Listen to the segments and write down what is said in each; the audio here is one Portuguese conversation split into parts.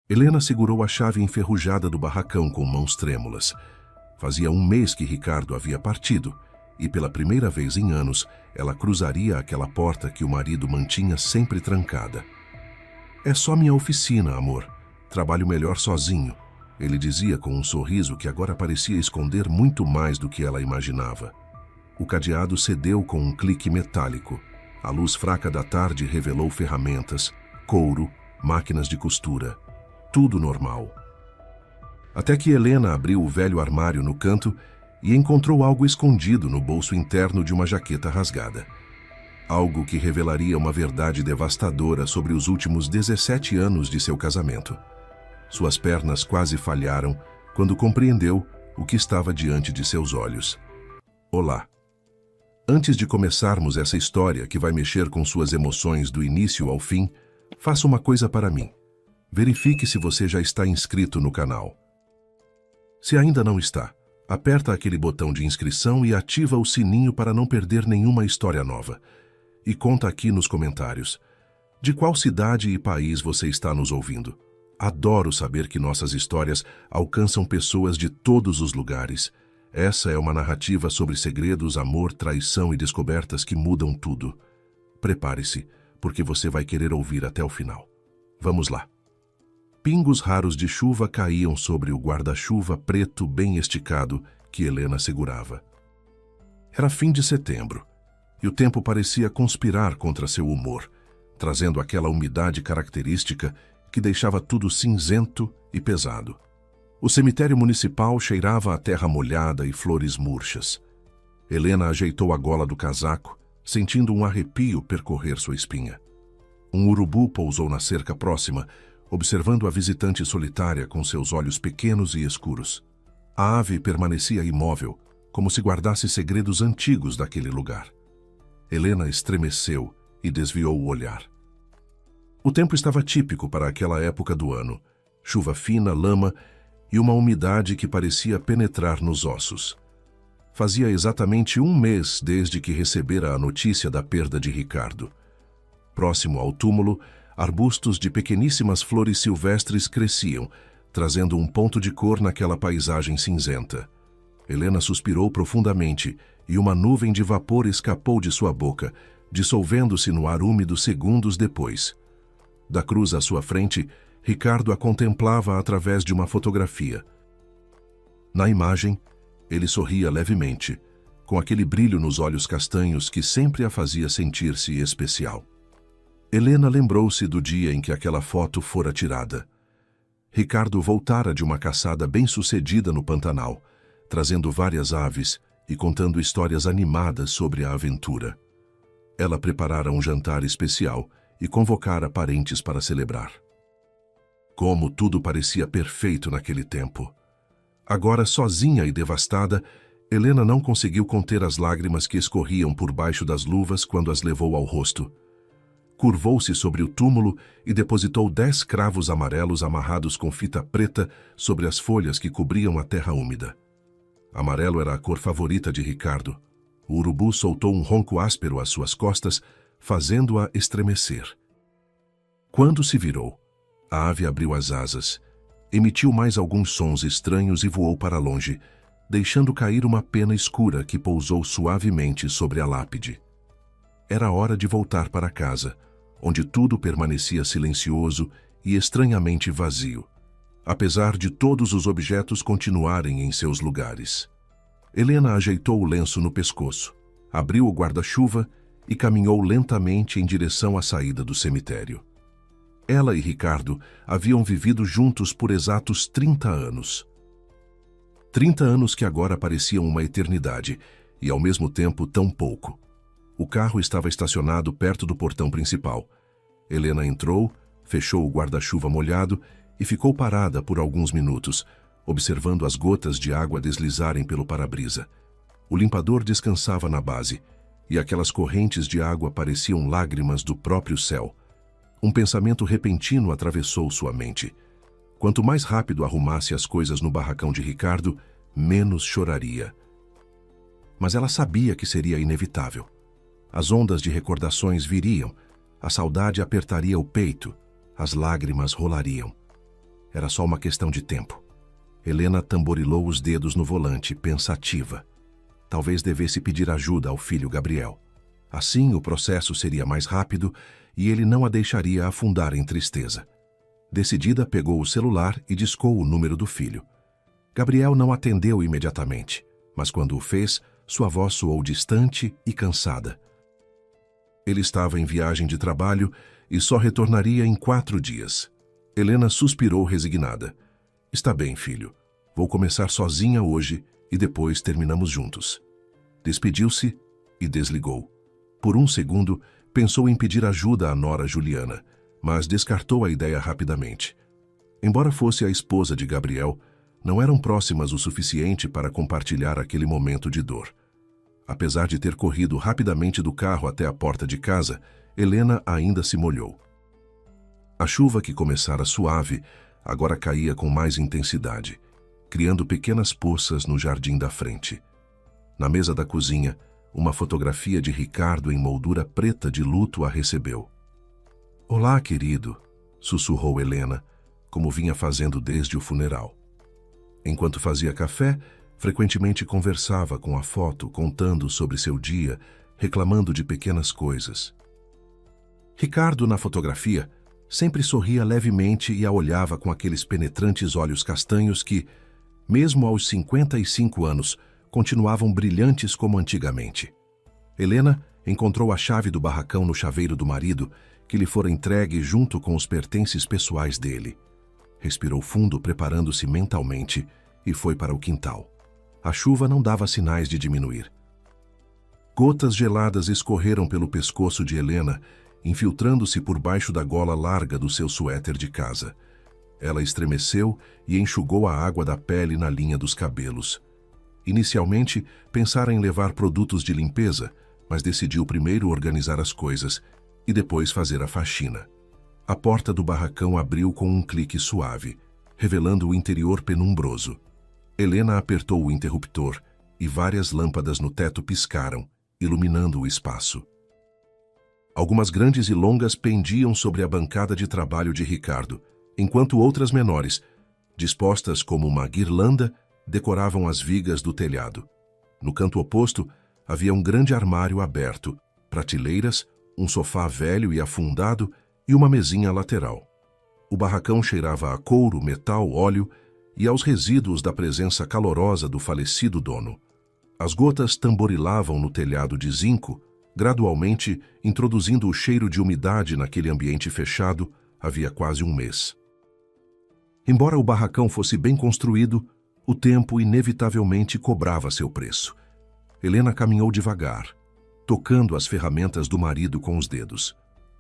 Helena segurou a chave enferrujada do barracão com mãos trêmulas. Fazia um mês que Ricardo havia partido, e pela primeira vez em anos, ela cruzaria aquela porta que o marido mantinha sempre trancada. "É só minha oficina, amor. Trabalho melhor sozinho", ele dizia com um sorriso que agora parecia esconder muito mais do que ela imaginava. O cadeado cedeu com um clique metálico. A luz fraca da tarde revelou ferramentas, couro, máquinas de costura. Tudo normal. Até que Helena abriu o velho armário no canto e encontrou algo escondido no bolso interno de uma jaqueta rasgada. Algo que revelaria uma verdade devastadora sobre os últimos 17 anos de seu casamento. Suas pernas quase falharam quando compreendeu o que estava diante de seus olhos. "Olá. Antes de começarmos essa história que vai mexer com suas emoções do início ao fim, faça uma coisa para mim. Verifique se você já está inscrito no canal. Se ainda não está, aperta aquele botão de inscrição e ativa o sininho para não perder nenhuma história nova. E conta aqui nos comentários. De qual cidade e país você está nos ouvindo? Adoro saber que nossas histórias alcançam pessoas de todos os lugares. Essa é uma narrativa sobre segredos, amor, traição e descobertas que mudam tudo. Prepare-se, porque você vai querer ouvir até o final. Vamos lá. Pingos raros de chuva caíam sobre o guarda-chuva preto bem esticado que Helena segurava. Era fim de setembro, e o tempo parecia conspirar contra seu humor, trazendo aquela umidade característica que deixava tudo cinzento e pesado. O cemitério municipal cheirava a terra molhada e flores murchas. Helena ajeitou a gola do casaco, sentindo um arrepio percorrer sua espinha. Um urubu pousou na cerca próxima, observando a visitante solitária com seus olhos pequenos e escuros. A ave permanecia imóvel, como se guardasse segredos antigos daquele lugar. Helena estremeceu e desviou o olhar. O tempo estava típico para aquela época do ano. Chuva fina, lama e uma umidade que parecia penetrar nos ossos. Fazia exatamente um mês desde que recebera a notícia da perda de Ricardo. Próximo ao túmulo, arbustos de pequeníssimas flores silvestres cresciam, trazendo um ponto de cor naquela paisagem cinzenta. Helena suspirou profundamente e uma nuvem de vapor escapou de sua boca, dissolvendo-se no ar úmido segundos depois. Da cruz à sua frente, Ricardo a contemplava através de uma fotografia. Na imagem, ele sorria levemente, com aquele brilho nos olhos castanhos que sempre a fazia sentir-se especial. Helena lembrou-se do dia em que aquela foto fora tirada. Ricardo voltara de uma caçada bem-sucedida no Pantanal, trazendo várias aves e contando histórias animadas sobre a aventura. Ela preparara um jantar especial e convocara parentes para celebrar. Como tudo parecia perfeito naquele tempo. Agora, sozinha e devastada, Helena não conseguiu conter as lágrimas que escorriam por baixo das luvas quando as levou ao rosto. Curvou-se sobre o túmulo e depositou 10 cravos amarelos amarrados com fita preta sobre as folhas que cobriam a terra úmida. Amarelo era a cor favorita de Ricardo. O urubu soltou um ronco áspero às suas costas, fazendo-a estremecer. Quando se virou, a ave abriu as asas, emitiu mais alguns sons estranhos e voou para longe, deixando cair uma pena escura que pousou suavemente sobre a lápide. Era hora de voltar para casa, onde tudo permanecia silencioso e estranhamente vazio, apesar de todos os objetos continuarem em seus lugares. Helena ajeitou o lenço no pescoço, abriu o guarda-chuva e caminhou lentamente em direção à saída do cemitério. Ela e Ricardo haviam vivido juntos por exatos 30 anos. 30 anos que agora pareciam uma eternidade e, ao mesmo tempo, tão pouco. O carro estava estacionado perto do portão principal. Helena entrou, fechou o guarda-chuva molhado e ficou parada por alguns minutos, observando as gotas de água deslizarem pelo para-brisa. O limpador descansava na base, e aquelas correntes de água pareciam lágrimas do próprio céu. Um pensamento repentino atravessou sua mente. Quanto mais rápido arrumasse as coisas no barracão de Ricardo, menos choraria. Mas ela sabia que seria inevitável. As ondas de recordações viriam, a saudade apertaria o peito, as lágrimas rolariam. Era só uma questão de tempo. Helena tamborilou os dedos no volante, pensativa. Talvez devesse pedir ajuda ao filho Gabriel. Assim, o processo seria mais rápido e ele não a deixaria afundar em tristeza. Decidida, pegou o celular e discou o número do filho. Gabriel não atendeu imediatamente, mas quando o fez, sua voz soou distante e cansada. Ele estava em viagem de trabalho e só retornaria em 4 dias. Helena suspirou resignada. Está bem, filho. Vou começar sozinha hoje e depois terminamos juntos. Despediu-se e desligou. Por um segundo, pensou em pedir ajuda à nora Juliana, mas descartou a ideia rapidamente. Embora fosse a esposa de Gabriel, não eram próximas o suficiente para compartilhar aquele momento de dor. Apesar de ter corrido rapidamente do carro até a porta de casa, Helena ainda se molhou. A chuva, que começara suave, agora caía com mais intensidade, criando pequenas poças no jardim da frente. Na mesa da cozinha, uma fotografia de Ricardo em moldura preta de luto a recebeu. "Olá, querido", sussurrou Helena, como vinha fazendo desde o funeral. Enquanto fazia café, frequentemente conversava com a foto, contando sobre seu dia, reclamando de pequenas coisas. Ricardo, na fotografia, sempre sorria levemente e a olhava com aqueles penetrantes olhos castanhos que, mesmo aos 55 anos, continuavam brilhantes como antigamente. Helena encontrou a chave do barracão no chaveiro do marido, que lhe fora entregue junto com os pertences pessoais dele. Respirou fundo, preparando-se mentalmente, e foi para o quintal. A chuva não dava sinais de diminuir. Gotas geladas escorreram pelo pescoço de Helena, infiltrando-se por baixo da gola larga do seu suéter de casa. Ela estremeceu e enxugou a água da pele na linha dos cabelos. Inicialmente, pensara em levar produtos de limpeza, mas decidiu primeiro organizar as coisas e depois fazer a faxina. A porta do barracão abriu com um clique suave, revelando o interior penumbroso. Helena apertou o interruptor e várias lâmpadas no teto piscaram, iluminando o espaço. Algumas grandes e longas pendiam sobre a bancada de trabalho de Ricardo, enquanto outras menores, dispostas como uma guirlanda, decoravam as vigas do telhado. No canto oposto, havia um grande armário aberto, prateleiras, um sofá velho e afundado e uma mesinha lateral. O barracão cheirava a couro, metal, óleo e aos resíduos da presença calorosa do falecido dono. As gotas tamborilavam no telhado de zinco, gradualmente introduzindo o cheiro de umidade naquele ambiente fechado havia quase um mês. Embora o barracão fosse bem construído, o tempo inevitavelmente cobrava seu preço. Helena caminhou devagar, tocando as ferramentas do marido com os dedos.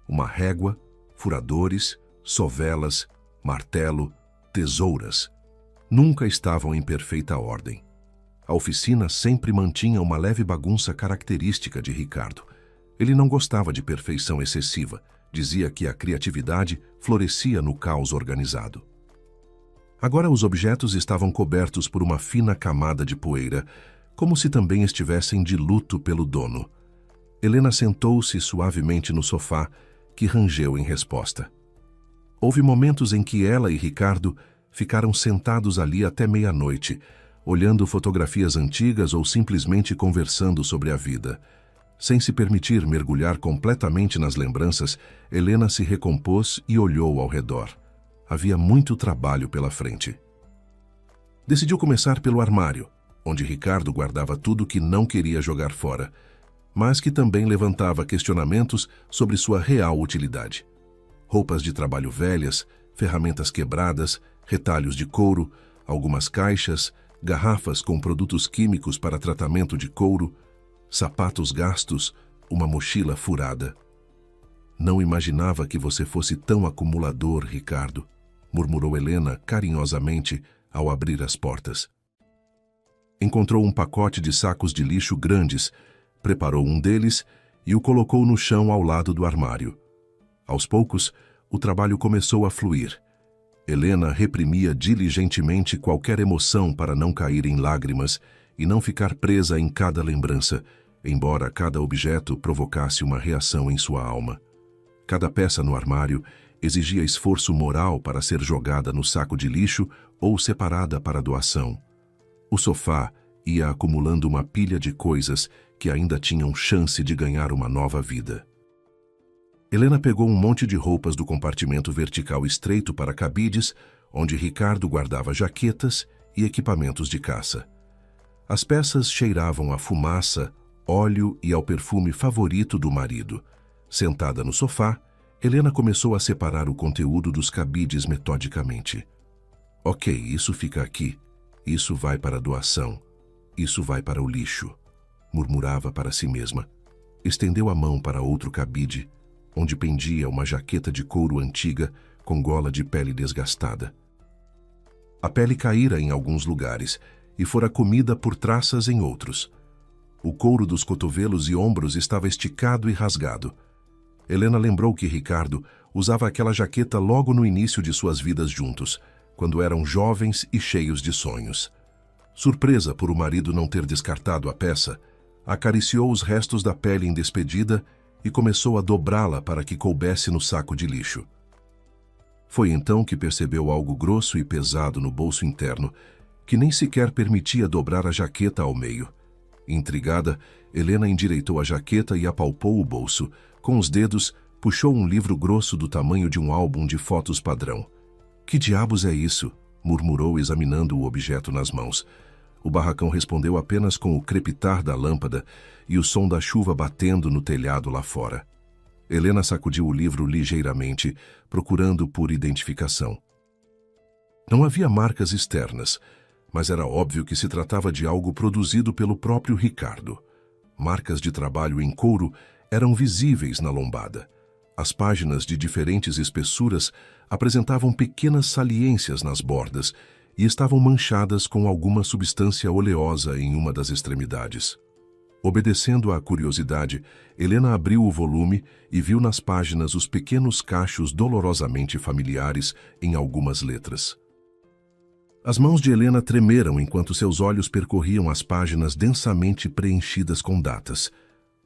Uma régua, furadores, sovelas, martelo, tesouras. Nunca estavam em perfeita ordem. A oficina sempre mantinha uma leve bagunça característica de Ricardo. Ele não gostava de perfeição excessiva, dizia que a criatividade florescia no caos organizado. Agora os objetos estavam cobertos por uma fina camada de poeira, como se também estivessem de luto pelo dono. Helena sentou-se suavemente no sofá, que rangeu em resposta. Houve momentos em que ela e Ricardo ficaram sentados ali até meia-noite, olhando fotografias antigas ou simplesmente conversando sobre a vida. Sem se permitir mergulhar completamente nas lembranças, Helena se recompôs e olhou ao redor. Havia muito trabalho pela frente. Decidiu começar pelo armário, onde Ricardo guardava tudo que não queria jogar fora, mas que também levantava questionamentos sobre sua real utilidade. Roupas de trabalho velhas, ferramentas quebradas, retalhos de couro, algumas caixas, garrafas com produtos químicos para tratamento de couro, sapatos gastos, uma mochila furada. "Não imaginava que você fosse tão acumulador, Ricardo", murmurou Helena carinhosamente ao abrir as portas. Encontrou um pacote de sacos de lixo grandes, preparou um deles e o colocou no chão ao lado do armário. Aos poucos, o trabalho começou a fluir. Helena reprimia diligentemente qualquer emoção para não cair em lágrimas e não ficar presa em cada lembrança, embora cada objeto provocasse uma reação em sua alma. Cada peça no armário exigia esforço moral para ser jogada no saco de lixo ou separada para doação. O sofá ia acumulando uma pilha de coisas que ainda tinham chance de ganhar uma nova vida. Helena pegou um monte de roupas do compartimento vertical estreito para cabides, onde Ricardo guardava jaquetas e equipamentos de caça. As peças cheiravam a fumaça, óleo e ao perfume favorito do marido. Sentada no sofá, Helena começou a separar o conteúdo dos cabides metodicamente. Ok, isso fica aqui. Isso vai para a doação. Isso vai para o lixo, murmurava para si mesma. Estendeu a mão para outro cabide, onde pendia uma jaqueta de couro antiga com gola de pele desgastada. A pele caíra em alguns lugares e fora comida por traças em outros. O couro dos cotovelos e ombros estava esticado e rasgado. Helena lembrou que Ricardo usava aquela jaqueta logo no início de suas vidas juntos, quando eram jovens e cheios de sonhos. Surpresa por o marido não ter descartado a peça, acariciou os restos da pele em despedida e começou a dobrá-la para que coubesse no saco de lixo. Foi então que percebeu algo grosso e pesado no bolso interno, que nem sequer permitia dobrar a jaqueta ao meio. Intrigada, Helena endireitou a jaqueta e apalpou o bolso. Com os dedos, puxou um livro grosso do tamanho de um álbum de fotos padrão. Que diabos é isso? Murmurou, examinando o objeto nas mãos. O barracão respondeu apenas com o crepitar da lâmpada e o som da chuva batendo no telhado lá fora. Helena sacudiu o livro ligeiramente, procurando por identificação. Não havia marcas externas, mas era óbvio que se tratava de algo produzido pelo próprio Ricardo. Marcas de trabalho em couro eram visíveis na lombada. As páginas de diferentes espessuras apresentavam pequenas saliências nas bordas e estavam manchadas com alguma substância oleosa em uma das extremidades. Obedecendo à curiosidade, Helena abriu o volume e viu nas páginas os pequenos cachos dolorosamente familiares em algumas letras. As mãos de Helena tremeram enquanto seus olhos percorriam as páginas densamente preenchidas com datas.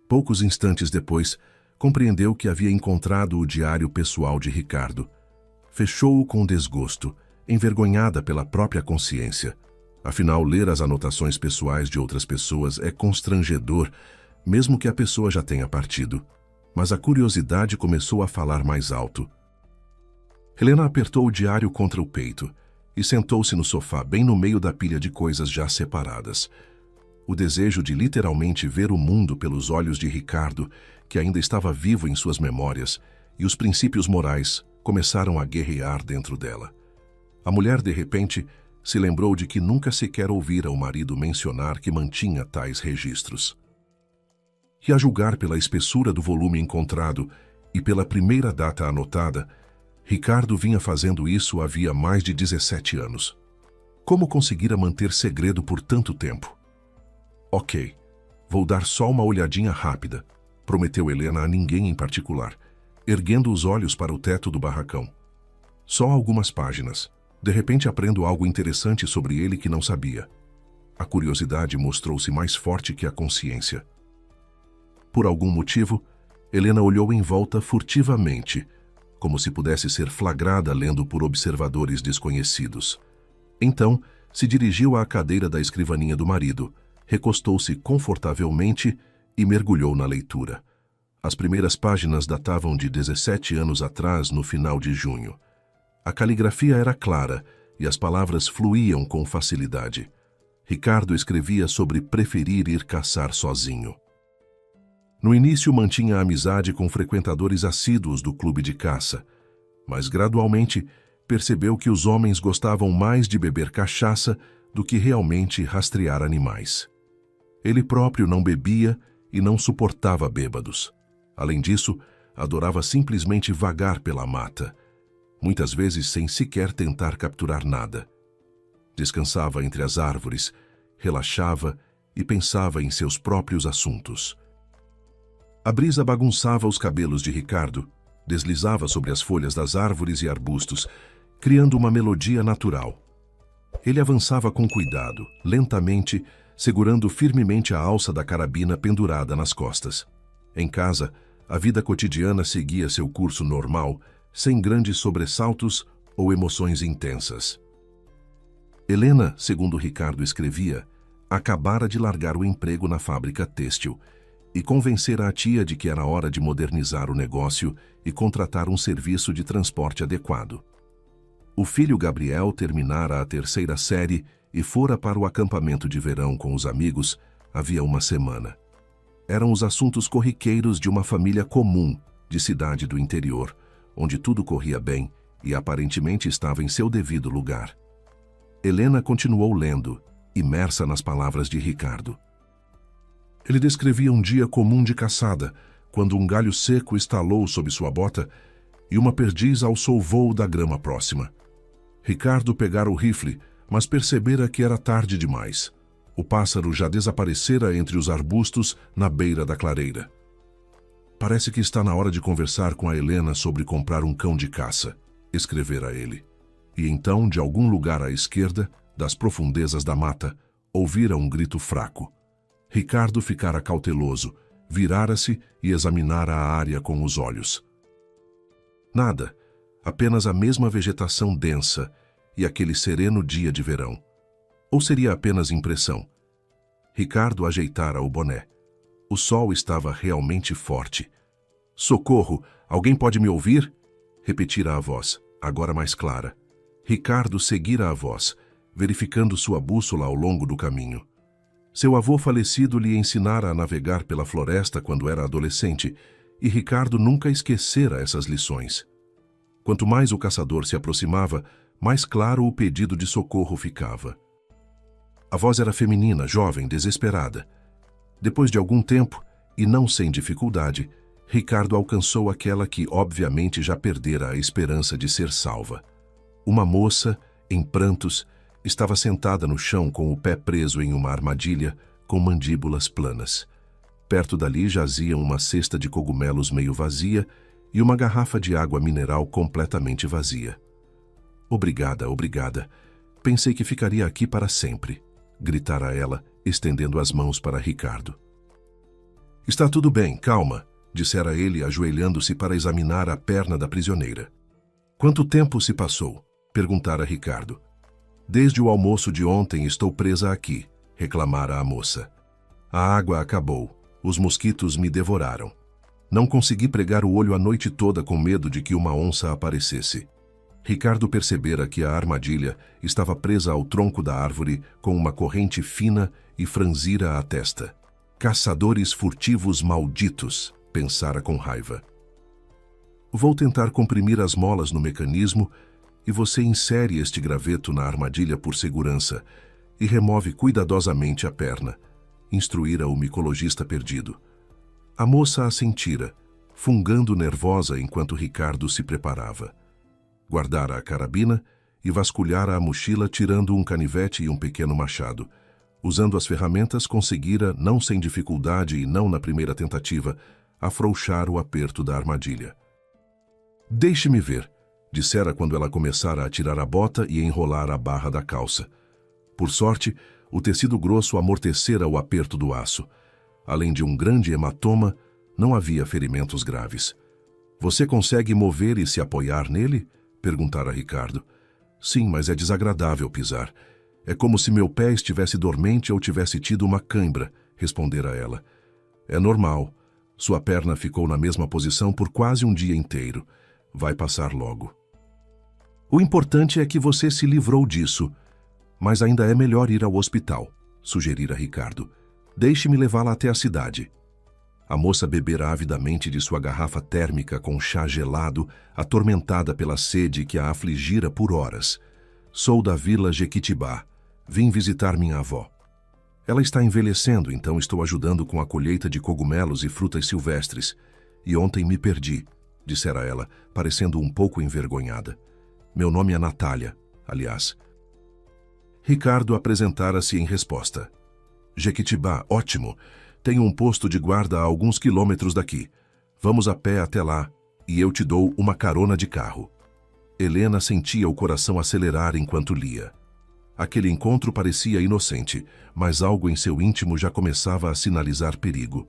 Poucos instantes depois, compreendeu que havia encontrado o diário pessoal de Ricardo. Fechou-o com desgosto, envergonhada pela própria consciência. Afinal, ler as anotações pessoais de outras pessoas é constrangedor, mesmo que a pessoa já tenha partido. Mas a curiosidade começou a falar mais alto. Helena apertou o diário contra o peito e sentou-se no sofá bem no meio da pilha de coisas já separadas. O desejo de literalmente ver o mundo pelos olhos de Ricardo, que ainda estava vivo em suas memórias, e os princípios morais começaram a guerrear dentro dela. A mulher, de repente, se lembrou de que nunca sequer ouvira o marido mencionar que mantinha tais registros. E a julgar pela espessura do volume encontrado e pela primeira data anotada, Ricardo vinha fazendo isso havia mais de 17 anos. Como conseguira manter segredo por tanto tempo? Ok, vou dar só uma olhadinha rápida, prometeu Helena a ninguém em particular, erguendo os olhos para o teto do barracão. Só algumas páginas. De repente aprendo algo interessante sobre ele que não sabia. A curiosidade mostrou-se mais forte que a consciência. Por algum motivo, Helena olhou em volta furtivamente, como se pudesse ser flagrada lendo por observadores desconhecidos. Então, se dirigiu à cadeira da escrivaninha do marido, recostou-se confortavelmente e mergulhou na leitura. As primeiras páginas datavam de 17 anos atrás, no final de junho. A caligrafia era clara e as palavras fluíam com facilidade. Ricardo escrevia sobre preferir ir caçar sozinho. No início mantinha amizade com frequentadores assíduos do clube de caça, mas gradualmente percebeu que os homens gostavam mais de beber cachaça do que realmente rastrear animais. Ele próprio não bebia e não suportava bêbados. Além disso, adorava simplesmente vagar pela mata, muitas vezes sem sequer tentar capturar nada. Descansava entre as árvores, relaxava e pensava em seus próprios assuntos. A brisa bagunçava os cabelos de Ricardo, deslizava sobre as folhas das árvores e arbustos, criando uma melodia natural. Ele avançava com cuidado, lentamente, segurando firmemente a alça da carabina pendurada nas costas. Em casa, a vida cotidiana seguia seu curso normal, sem grandes sobressaltos ou emoções intensas. Helena, segundo Ricardo escrevia, acabara de largar o emprego na fábrica têxtil e convencer a tia de que era hora de modernizar o negócio e contratar um serviço de transporte adequado. O filho Gabriel terminara a 3ª série e fora para o acampamento de verão com os amigos havia uma semana. Eram os assuntos corriqueiros de uma família comum de cidade do interior, onde tudo corria bem e aparentemente estava em seu devido lugar. Helena continuou lendo, imersa nas palavras de Ricardo. Ele descrevia um dia comum de caçada, quando um galho seco estalou sob sua bota e uma perdiz alçou voo da grama próxima. Ricardo pegara o rifle, mas percebera que era tarde demais. O pássaro já desaparecera entre os arbustos na beira da clareira. Parece que está na hora de conversar com a Helena sobre comprar um cão de caça, escrevera ele. E então, de algum lugar à esquerda, das profundezas da mata, ouvira um grito fraco. Ricardo ficara cauteloso, virara-se e examinara a área com os olhos. Nada, apenas a mesma vegetação densa e aquele sereno dia de verão. Ou seria apenas impressão? Ricardo ajeitara o boné. O sol estava realmente forte. "Socorro! Alguém pode me ouvir?" repetira a voz, agora mais clara. Ricardo seguira a voz, verificando sua bússola ao longo do caminho. Seu avô falecido lhe ensinara a navegar pela floresta quando era adolescente, e Ricardo nunca esquecera essas lições. Quanto mais o caçador se aproximava, mais claro o pedido de socorro ficava. A voz era feminina, jovem, desesperada. Depois de algum tempo, e não sem dificuldade, Ricardo alcançou aquela que, obviamente, já perdera a esperança de ser salva. Uma moça, em prantos, estava sentada no chão com o pé preso em uma armadilha, com mandíbulas planas. Perto dali jazia uma cesta de cogumelos meio vazia e uma garrafa de água mineral completamente vazia. "Obrigada, obrigada. Pensei que ficaria aqui para sempre", gritara ela, estendendo as mãos para Ricardo. "Está tudo bem, calma", dissera ele, ajoelhando-se para examinar a perna da prisioneira. "Quanto tempo se passou?", perguntara Ricardo. "Desde o almoço de ontem estou presa aqui", reclamara a moça. "A água acabou. Os mosquitos me devoraram. Não consegui pregar o olho a noite toda com medo de que uma onça aparecesse." Ricardo percebera que a armadilha estava presa ao tronco da árvore com uma corrente fina e franzira a testa. "Caçadores furtivos malditos", pensara com raiva. "Vou tentar comprimir as molas no mecanismo e você insere este graveto na armadilha por segurança e remove cuidadosamente a perna", instruíra o micologista perdido. A moça assentira, fungando nervosa enquanto Ricardo se preparava. Guardara a carabina e vasculhara a mochila tirando um canivete e um pequeno machado. Usando as ferramentas, conseguira, não sem dificuldade e não na primeira tentativa, afrouxar o aperto da armadilha. "Deixe-me ver", dissera quando ela começara a tirar a bota e enrolar a barra da calça. Por sorte, o tecido grosso amortecera o aperto do aço. Além de um grande hematoma, não havia ferimentos graves. "Você consegue mover e se apoiar nele?", perguntara Ricardo. "Sim, mas é desagradável pisar. É como se meu pé estivesse dormente ou tivesse tido uma cãibra", respondera ela. "É normal. Sua perna ficou na mesma posição por quase um dia inteiro. Vai passar logo." "O importante é que você se livrou disso. Mas ainda é melhor ir ao hospital", sugerira Ricardo. "Deixe-me levá-la até a cidade." A moça bebera avidamente de sua garrafa térmica com chá gelado, atormentada pela sede que a afligira por horas. "Sou da Vila Jequitibá. Vim visitar minha avó. Ela está envelhecendo, então estou ajudando com a colheita de cogumelos e frutas silvestres. E ontem me perdi", dissera ela, parecendo um pouco envergonhada. "Meu nome é Natália, aliás." Ricardo apresentara-se em resposta. "Jequitibá, ótimo. Tenho um posto de guarda a alguns quilômetros daqui. Vamos a pé até lá e eu te dou uma carona de carro." Helena sentia o coração acelerar enquanto lia. Aquele encontro parecia inocente, mas algo em seu íntimo já começava a sinalizar perigo.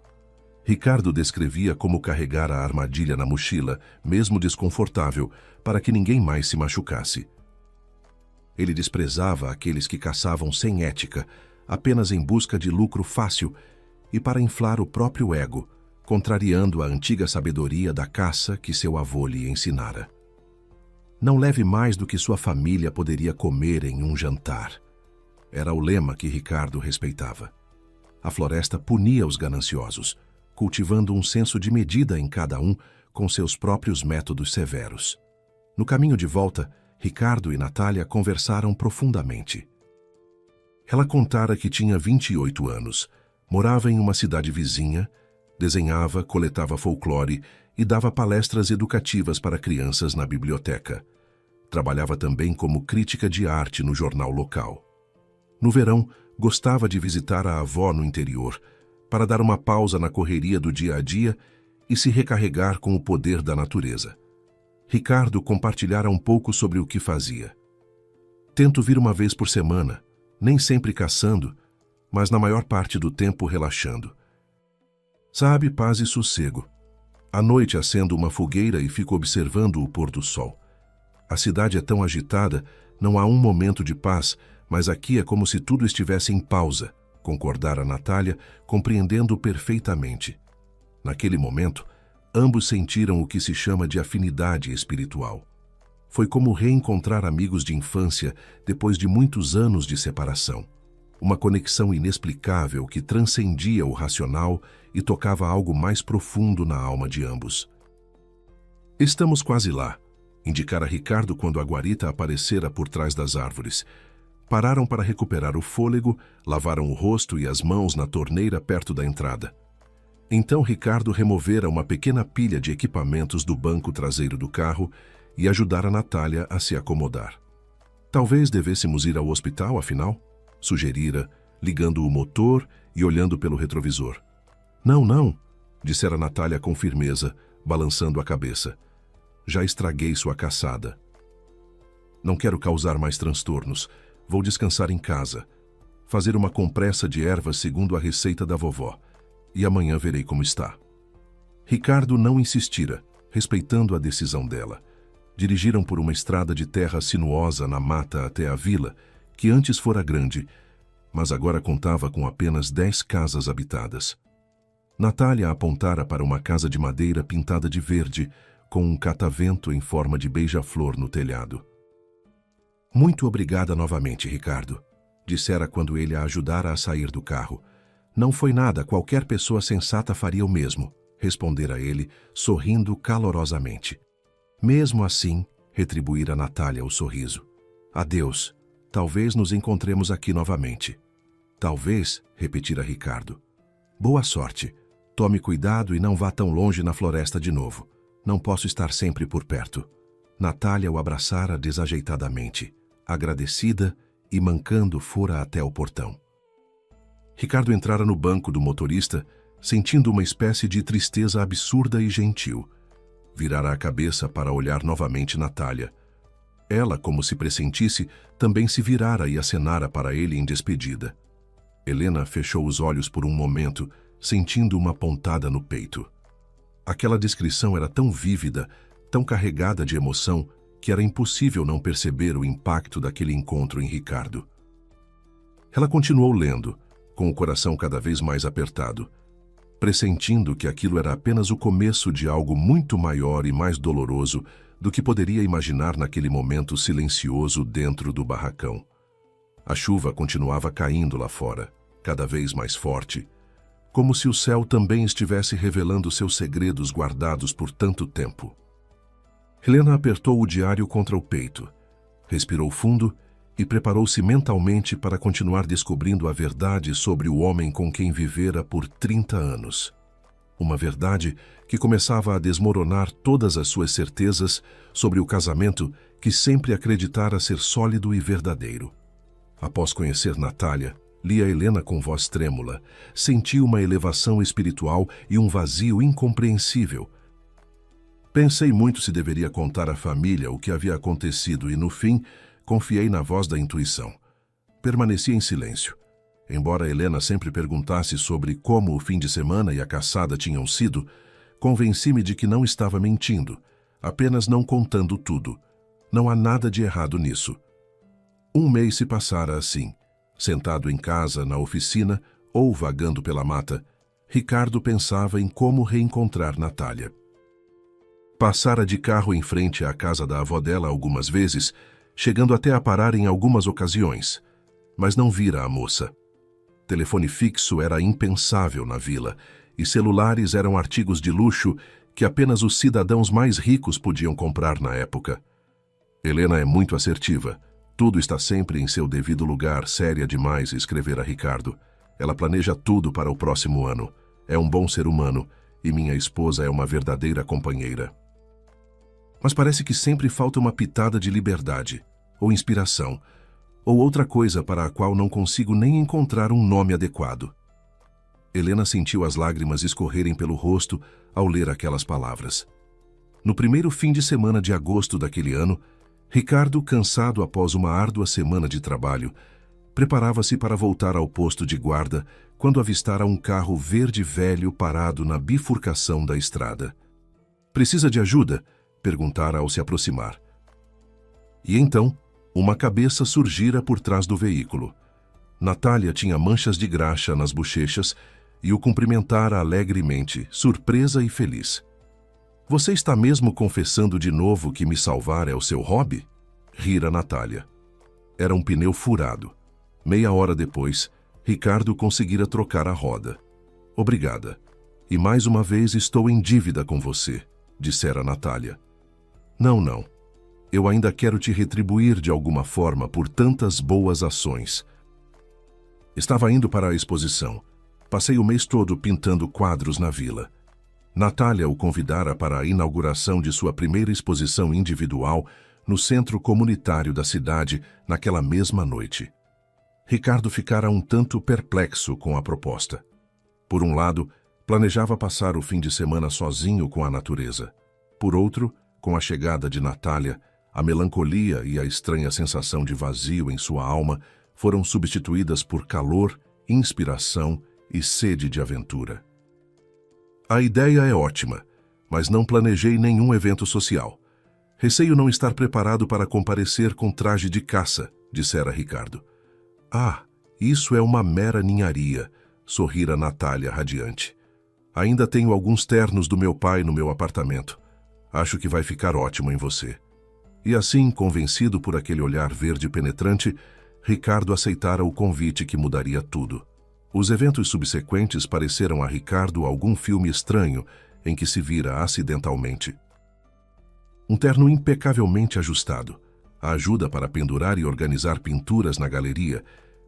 Ricardo descrevia como carregar a armadilha na mochila, mesmo desconfortável, para que ninguém mais se machucasse. Ele desprezava aqueles que caçavam sem ética, apenas em busca de lucro fácil e para inflar o próprio ego, contrariando a antiga sabedoria da caça que seu avô lhe ensinara. Não leve mais do que sua família poderia comer em um jantar. Era o lema que Ricardo respeitava. A floresta punia os gananciosos, cultivando um senso de medida em cada um com seus próprios métodos severos. No caminho de volta, Ricardo e Natália conversaram profundamente. Ela contara que tinha 28 anos, morava em uma cidade vizinha, desenhava, coletava folclore e dava palestras educativas para crianças na biblioteca. Trabalhava também como crítica de arte no jornal local. No verão, gostava de visitar a avó no interior, para dar uma pausa na correria do dia a dia e se recarregar com o poder da natureza. Ricardo compartilhara um pouco sobre o que fazia. Tento vir uma vez por semana, nem sempre caçando, mas na maior parte do tempo relaxando. Sabe, paz e sossego. À noite acendo uma fogueira e fico observando o pôr do sol. A cidade é tão agitada, não há um momento de paz, mas aqui é como se tudo estivesse em pausa, concordara Natália, compreendendo perfeitamente. Naquele momento, ambos sentiram o que se chama de afinidade espiritual. Foi como reencontrar amigos de infância depois de muitos anos de separação. Uma conexão inexplicável que transcendia o racional e tocava algo mais profundo na alma de ambos. Estamos quase lá, indicara Ricardo quando a guarita aparecera por trás das árvores. Pararam para recuperar o fôlego, lavaram o rosto e as mãos na torneira perto da entrada. Então Ricardo removera uma pequena pilha de equipamentos do banco traseiro do carro e ajudara Natália a se acomodar. Talvez devêssemos ir ao hospital, afinal? Sugerira, ligando o motor e olhando pelo retrovisor. Não, não, dissera Natália com firmeza, balançando a cabeça. Já estraguei sua caçada. Não quero causar mais transtornos. Vou descansar em casa, fazer uma compressa de ervas segundo a receita da vovó, e amanhã verei como está. Ricardo não insistira, respeitando a decisão dela. Dirigiram por uma estrada de terra sinuosa na mata até a vila, que antes fora grande, mas agora contava com apenas 10 casas habitadas. Natália apontara para uma casa de madeira pintada de verde, com um catavento em forma de beija-flor no telhado. Muito obrigada novamente, Ricardo, dissera quando ele a ajudara a sair do carro. Não foi nada, qualquer pessoa sensata faria o mesmo, respondera ele, sorrindo calorosamente. Mesmo assim, retribuíra Natália o sorriso. Adeus, talvez nos encontremos aqui novamente. Talvez, repetira Ricardo. Boa sorte. Tome cuidado e não vá tão longe na floresta de novo. Não posso estar sempre por perto. Natália o abraçara desajeitadamente, agradecida e mancando fora até o portão. Ricardo entrara no banco do motorista, sentindo uma espécie de tristeza absurda e gentil. Virara a cabeça para olhar novamente Natália. Ela, como se pressentisse, também se virara e acenara para ele em despedida. Helena fechou os olhos por um momento, sentindo uma pontada no peito. Aquela descrição era tão vívida, tão carregada de emoção, que era impossível não perceber o impacto daquele encontro em Ricardo. Ela continuou lendo, com o coração cada vez mais apertado, pressentindo que aquilo era apenas o começo de algo muito maior e mais doloroso do que poderia imaginar naquele momento silencioso dentro do barracão. A chuva continuava caindo lá fora, cada vez mais forte, como se o céu também estivesse revelando seus segredos guardados por tanto tempo. Helena apertou o diário contra o peito, respirou fundo e preparou-se mentalmente para continuar descobrindo a verdade sobre o homem com quem vivera por 30 anos. Uma verdade que começava a desmoronar todas as suas certezas sobre o casamento que sempre acreditara ser sólido e verdadeiro. Após conhecer Natália, lia Helena com voz trêmula, sentiu uma elevação espiritual e um vazio incompreensível. Pensei muito se deveria contar à família o que havia acontecido e, no fim, confiei na voz da intuição. Permaneci em silêncio. Embora Helena sempre perguntasse sobre como o fim de semana e a caçada tinham sido, convenci-me de que não estava mentindo, apenas não contando tudo. Não há nada de errado nisso. Um mês se passara assim, sentado em casa, na oficina ou vagando pela mata. Ricardo pensava em como reencontrar Natália. Passara de carro em frente à casa da avó dela algumas vezes, chegando até a parar em algumas ocasiões, mas não vira a moça. Telefone fixo era impensável na vila, e celulares eram artigos de luxo que apenas os cidadãos mais ricos podiam comprar na época. Helena é muito assertiva. Tudo está sempre em seu devido lugar, séria demais, escrevera Ricardo. Ela planeja tudo para o próximo ano. É um bom ser humano, e minha esposa é uma verdadeira companheira. Mas parece que sempre falta uma pitada de liberdade, ou inspiração, ou outra coisa para a qual não consigo nem encontrar um nome adequado. Helena sentiu as lágrimas escorrerem pelo rosto ao ler aquelas palavras. No primeiro fim de semana de agosto daquele ano, Ricardo, cansado após uma árdua semana de trabalho, preparava-se para voltar ao posto de guarda quando avistara um carro verde velho parado na bifurcação da estrada. "Precisa de ajuda?" perguntara ao se aproximar. E então, uma cabeça surgira por trás do veículo. Natália tinha manchas de graxa nas bochechas e o cumprimentara alegremente, surpresa e feliz. "Você está mesmo confessando de novo que me salvar é o seu hobby?" Rira Natália. Era um pneu furado. Meia hora depois, Ricardo conseguira trocar a roda. "Obrigada. E mais uma vez estou em dívida com você", dissera Natália. Não. Eu ainda quero te retribuir de alguma forma por tantas boas ações." Estava indo para a exposição. Passei o mês todo pintando quadros na vila. Natália o convidara para a inauguração de sua primeira exposição individual no centro comunitário da cidade naquela mesma noite. Ricardo ficara um tanto perplexo com a proposta. Por um lado, planejava passar o fim de semana sozinho com a natureza. Por outro, com a chegada de Natália, a melancolia e a estranha sensação de vazio em sua alma foram substituídas por calor, inspiração e sede de aventura. "A ideia é ótima, mas não planejei nenhum evento social. Receio não estar preparado para comparecer com traje de caça", dissera Ricardo. "Ah, isso é uma mera ninharia", sorrira Natália radiante. "Ainda tenho alguns ternos do meu pai no meu apartamento. Acho que vai ficar ótimo em você." E assim, convencido por aquele olhar verde penetrante, Ricardo aceitara o convite que mudaria tudo. Os eventos subsequentes pareceram a Ricardo algum filme estranho em que se vira acidentalmente. Um terno impecavelmente ajustado, a ajuda para pendurar e organizar pinturas na galeria,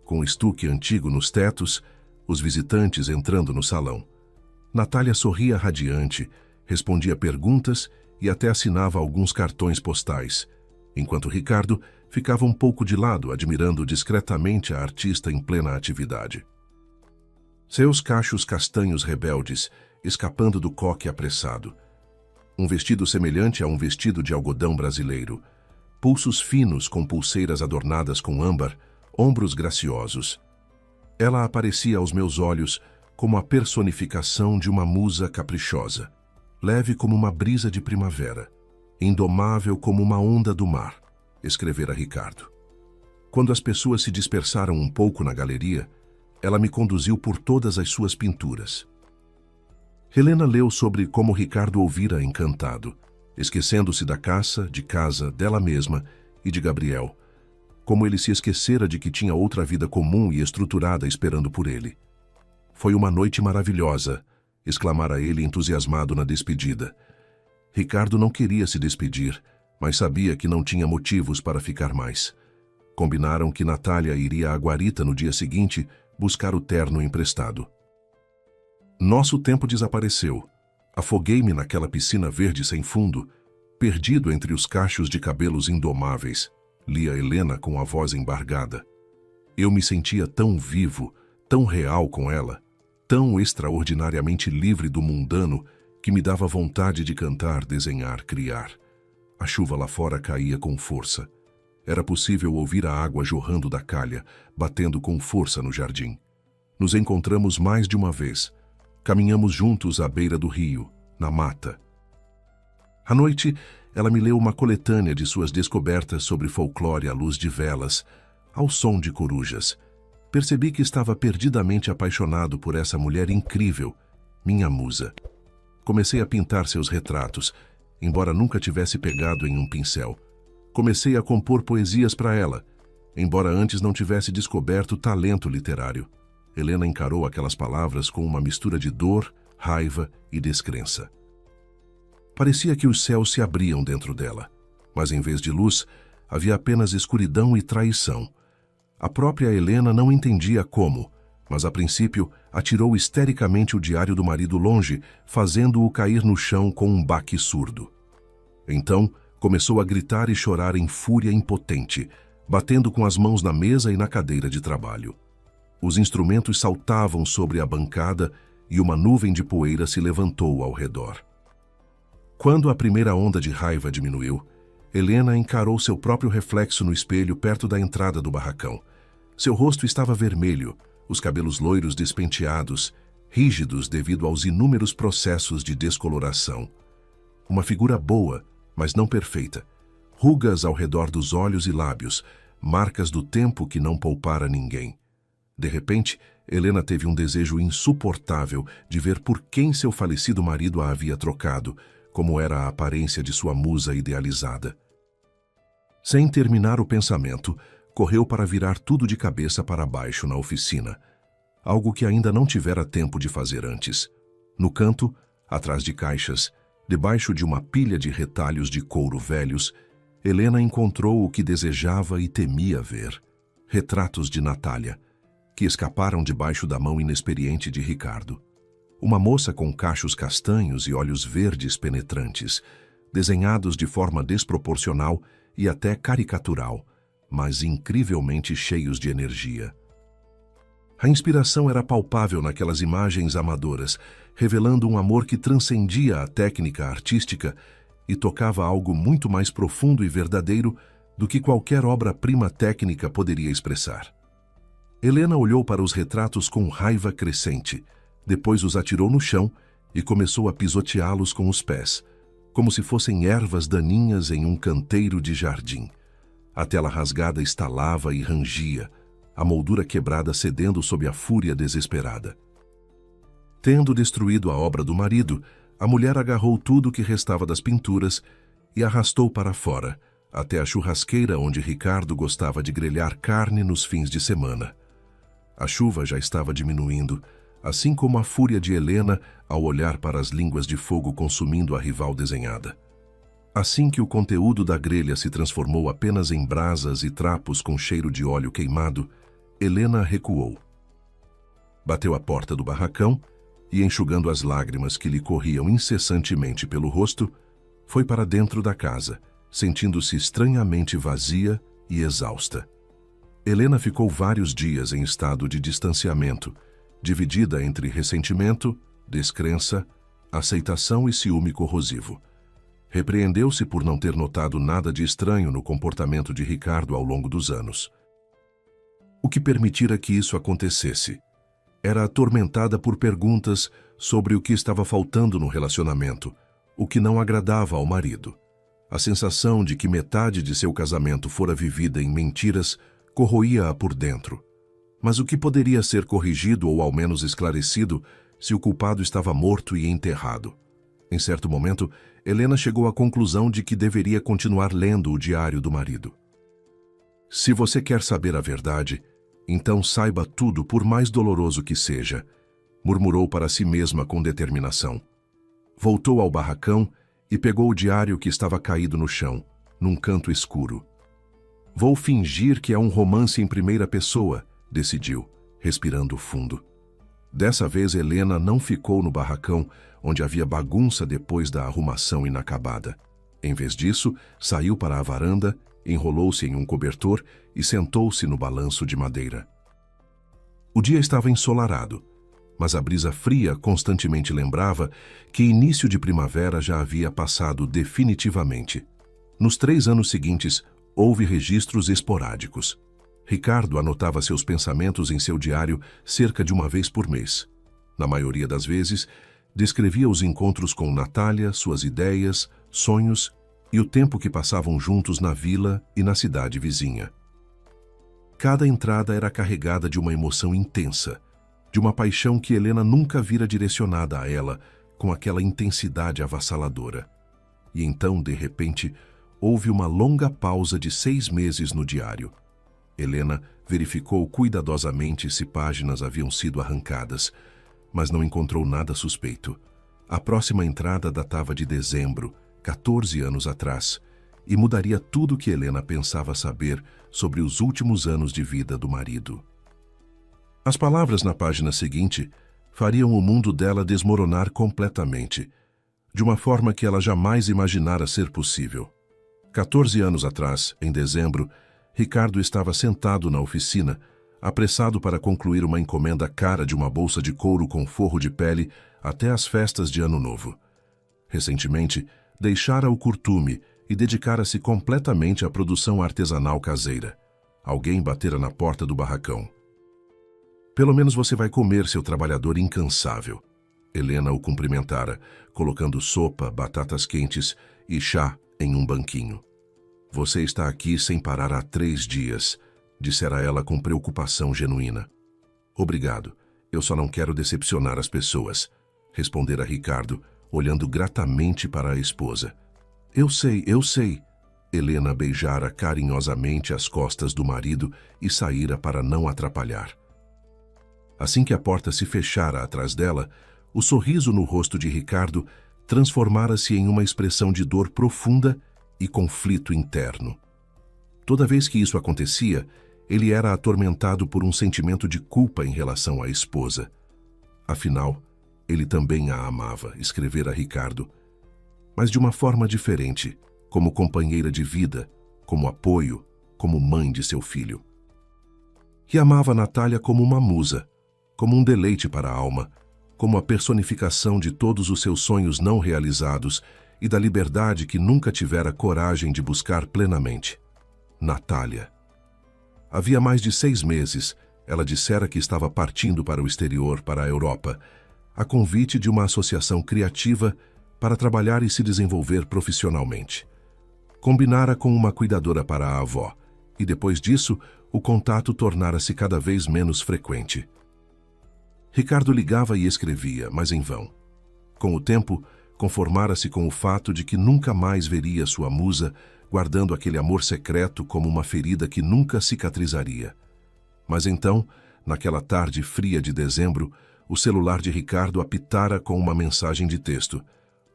com estuque antigo nos tetos, os visitantes entrando no salão. Natália sorria radiante, respondia perguntas e até assinava alguns cartões postais, enquanto Ricardo ficava um pouco de lado, admirando discretamente a artista em plena atividade. Seus cachos castanhos rebeldes, escapando do coque apressado. Um vestido semelhante a um vestido de algodão brasileiro. Pulsos finos com pulseiras adornadas com âmbar, ombros graciosos. Ela aparecia aos meus olhos como a personificação de uma musa caprichosa, leve como uma brisa de primavera, indomável como uma onda do mar, escrevera Ricardo. Quando as pessoas se dispersaram um pouco na galeria, ela me conduziu por todas as suas pinturas. Helena leu sobre como Ricardo ouvira encantado, esquecendo-se da caça, de casa, dela mesma e de Gabriel, como ele se esquecera de que tinha outra vida comum e estruturada esperando por ele. "Foi uma noite maravilhosa", exclamara ele entusiasmado na despedida. Ricardo não queria se despedir, mas sabia que não tinha motivos para ficar mais. Combinaram que Natália iria à guarita no dia seguinte buscar o terno emprestado. Nosso tempo desapareceu. Afoguei-me naquela piscina verde sem fundo, perdido entre os cachos de cabelos indomáveis, lia Helena com a voz embargada. Eu me sentia tão vivo, tão real com ela, tão extraordinariamente livre do mundano que me dava vontade de cantar, desenhar, criar. A chuva lá fora caía com força. Era possível ouvir a água jorrando da calha, batendo com força no jardim. Nos encontramos mais de uma vez. Caminhamos juntos à beira do rio, na mata. À noite, ela me leu uma coletânea de suas descobertas sobre folclore à luz de velas, ao som de corujas. Percebi que estava perdidamente apaixonado por essa mulher incrível, minha musa. Comecei a pintar seus retratos, embora nunca tivesse pegado em um pincel. Comecei a compor poesias para ela, embora antes não tivesse descoberto talento literário. Helena encarou aquelas palavras com uma mistura de dor, raiva e descrença. Parecia que os céus se abriam dentro dela, mas em vez de luz, havia apenas escuridão e traição. A própria Helena não entendia como, mas a princípio atirou histericamente o diário do marido longe, fazendo-o cair no chão com um baque surdo. Então, começou a gritar e chorar em fúria impotente, batendo com as mãos na mesa e na cadeira de trabalho. Os instrumentos saltavam sobre a bancada e uma nuvem de poeira se levantou ao redor. Quando a primeira onda de raiva diminuiu, Helena encarou seu próprio reflexo no espelho perto da entrada do barracão. Seu rosto estava vermelho, os cabelos loiros despenteados, rígidos devido aos inúmeros processos de descoloração. Uma figura boa, mas não perfeita. Rugas ao redor dos olhos e lábios, marcas do tempo que não poupara ninguém. De repente, Helena teve um desejo insuportável de ver por quem seu falecido marido a havia trocado, como era a aparência de sua musa idealizada. Sem terminar o pensamento, correu para virar tudo de cabeça para baixo na oficina, algo que ainda não tivera tempo de fazer antes. No canto, atrás de caixas, debaixo de uma pilha de retalhos de couro velhos, Helena encontrou o que desejava e temia ver: retratos de Natália, que escaparam debaixo da mão inexperiente de Ricardo. Uma moça com cachos castanhos e olhos verdes penetrantes, desenhados de forma desproporcional e até caricatural, mas incrivelmente cheios de energia. A inspiração era palpável naquelas imagens amadoras, revelando um amor que transcendia a técnica artística e tocava algo muito mais profundo e verdadeiro do que qualquer obra-prima técnica poderia expressar. Helena olhou para os retratos com raiva crescente, depois os atirou no chão e começou a pisoteá-los com os pés, como se fossem ervas daninhas em um canteiro de jardim. A tela rasgada estalava e rangia, a moldura quebrada cedendo sob a fúria desesperada. Tendo destruído a obra do marido, a mulher agarrou tudo que restava das pinturas e arrastou para fora, até a churrasqueira onde Ricardo gostava de grelhar carne nos fins de semana. A chuva já estava diminuindo, assim como a fúria de Helena ao olhar para as línguas de fogo consumindo a rival desenhada. Assim que o conteúdo da grelha se transformou apenas em brasas e trapos com cheiro de óleo queimado, Helena recuou. Bateu à porta do barracão e, enxugando as lágrimas que lhe corriam incessantemente pelo rosto, foi para dentro da casa, sentindo-se estranhamente vazia e exausta. Helena ficou vários dias em estado de distanciamento, dividida entre ressentimento, descrença, aceitação e ciúme corrosivo. Repreendeu-se por não ter notado nada de estranho no comportamento de Ricardo ao longo dos anos. O que permitira que isso acontecesse? Era atormentada por perguntas sobre o que estava faltando no relacionamento, o que não agradava ao marido. A sensação de que metade de seu casamento fora vivida em mentiras corroía-a por dentro. Mas o que poderia ser corrigido ou ao menos esclarecido se o culpado estava morto e enterrado? Em certo momento, Helena chegou à conclusão de que deveria continuar lendo o diário do marido. Se você quer saber a verdade, então saiba tudo, por mais doloroso que seja, murmurou para si mesma com determinação. Voltou ao barracão e pegou o diário que estava caído no chão, num canto escuro. Vou fingir que é um romance em primeira pessoa, decidiu, respirando fundo. Dessa vez Helena não ficou no barracão, onde havia bagunça depois da arrumação inacabada. Em vez disso, saiu para a varanda, enrolou-se em um cobertor e sentou-se no balanço de madeira. O dia estava ensolarado, mas a brisa fria constantemente lembrava que início de primavera já havia passado definitivamente. Nos 3 anos seguintes, houve registros esporádicos. Ricardo anotava seus pensamentos em seu diário cerca de uma vez por mês. Na maioria das vezes, descrevia os encontros com Natália, suas ideias, sonhos e o tempo que passavam juntos na vila e na cidade vizinha. Cada entrada era carregada de uma emoção intensa, de uma paixão que Helena nunca vira direcionada a ela com aquela intensidade avassaladora. E então, de repente, houve uma longa pausa de 6 meses no diário. Helena verificou cuidadosamente se páginas haviam sido arrancadas, mas não encontrou nada suspeito. A próxima entrada datava de dezembro, 14 anos atrás, e mudaria tudo o que Helena pensava saber sobre os últimos anos de vida do marido. As palavras na página seguinte fariam o mundo dela desmoronar completamente, de uma forma que ela jamais imaginara ser possível. 14 anos atrás, em dezembro, Ricardo estava sentado na oficina, apressado para concluir uma encomenda cara de uma bolsa de couro com forro de pele até as festas de Ano Novo. Recentemente, deixara o curtume e dedicara-se completamente à produção artesanal caseira. Alguém batera na porta do barracão. "Pelo menos você vai comer, seu trabalhador incansável." Helena o cumprimentara, colocando sopa, batatas quentes e chá em um banquinho. "Você está aqui sem parar há 3 dias, dissera ela com preocupação genuína. "Obrigado, eu só não quero decepcionar as pessoas", respondera Ricardo, olhando gratamente para a esposa. Eu sei." Helena beijara carinhosamente as costas do marido e saíra para não atrapalhar. Assim que a porta se fechara atrás dela, o sorriso no rosto de Ricardo transformara-se em uma expressão de dor profunda e conflito interno. Toda vez que isso acontecia, ele era atormentado por um sentimento de culpa em relação à esposa. Afinal, ele também a amava, escrevera Ricardo, mas de uma forma diferente, como companheira de vida, como apoio, como mãe de seu filho. E amava Natália como uma musa, como um deleite para a alma, como a personificação de todos os seus sonhos não realizados e da liberdade que nunca tivera coragem de buscar plenamente. Natália. Havia mais de 6 meses, ela dissera que estava partindo para o exterior, para a Europa, a convite de uma associação criativa para trabalhar e se desenvolver profissionalmente. Combinara com uma cuidadora para a avó, e depois disso, o contato tornara-se cada vez menos frequente. Ricardo ligava e escrevia, mas em vão. Com o tempo, conformara-se com o fato de que nunca mais veria sua musa, guardando aquele amor secreto como uma ferida que nunca cicatrizaria. Mas então, naquela tarde fria de dezembro, o celular de Ricardo apitara com uma mensagem de texto.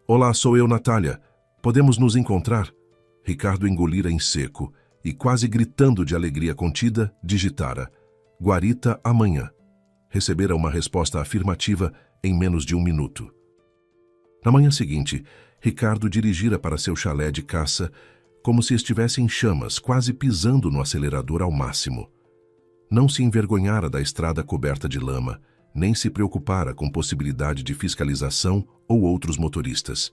"Olá, sou eu, Natália. Podemos nos encontrar?" Ricardo engolira em seco e, quase gritando de alegria contida, digitara: "Guarita, amanhã." Recebera uma resposta afirmativa em menos de 1 minuto. Na manhã seguinte, Ricardo dirigira para seu chalé de caça como se estivesse em chamas, quase pisando no acelerador ao máximo. Não se envergonhara da estrada coberta de lama, nem se preocupara com possibilidade de fiscalização ou outros motoristas.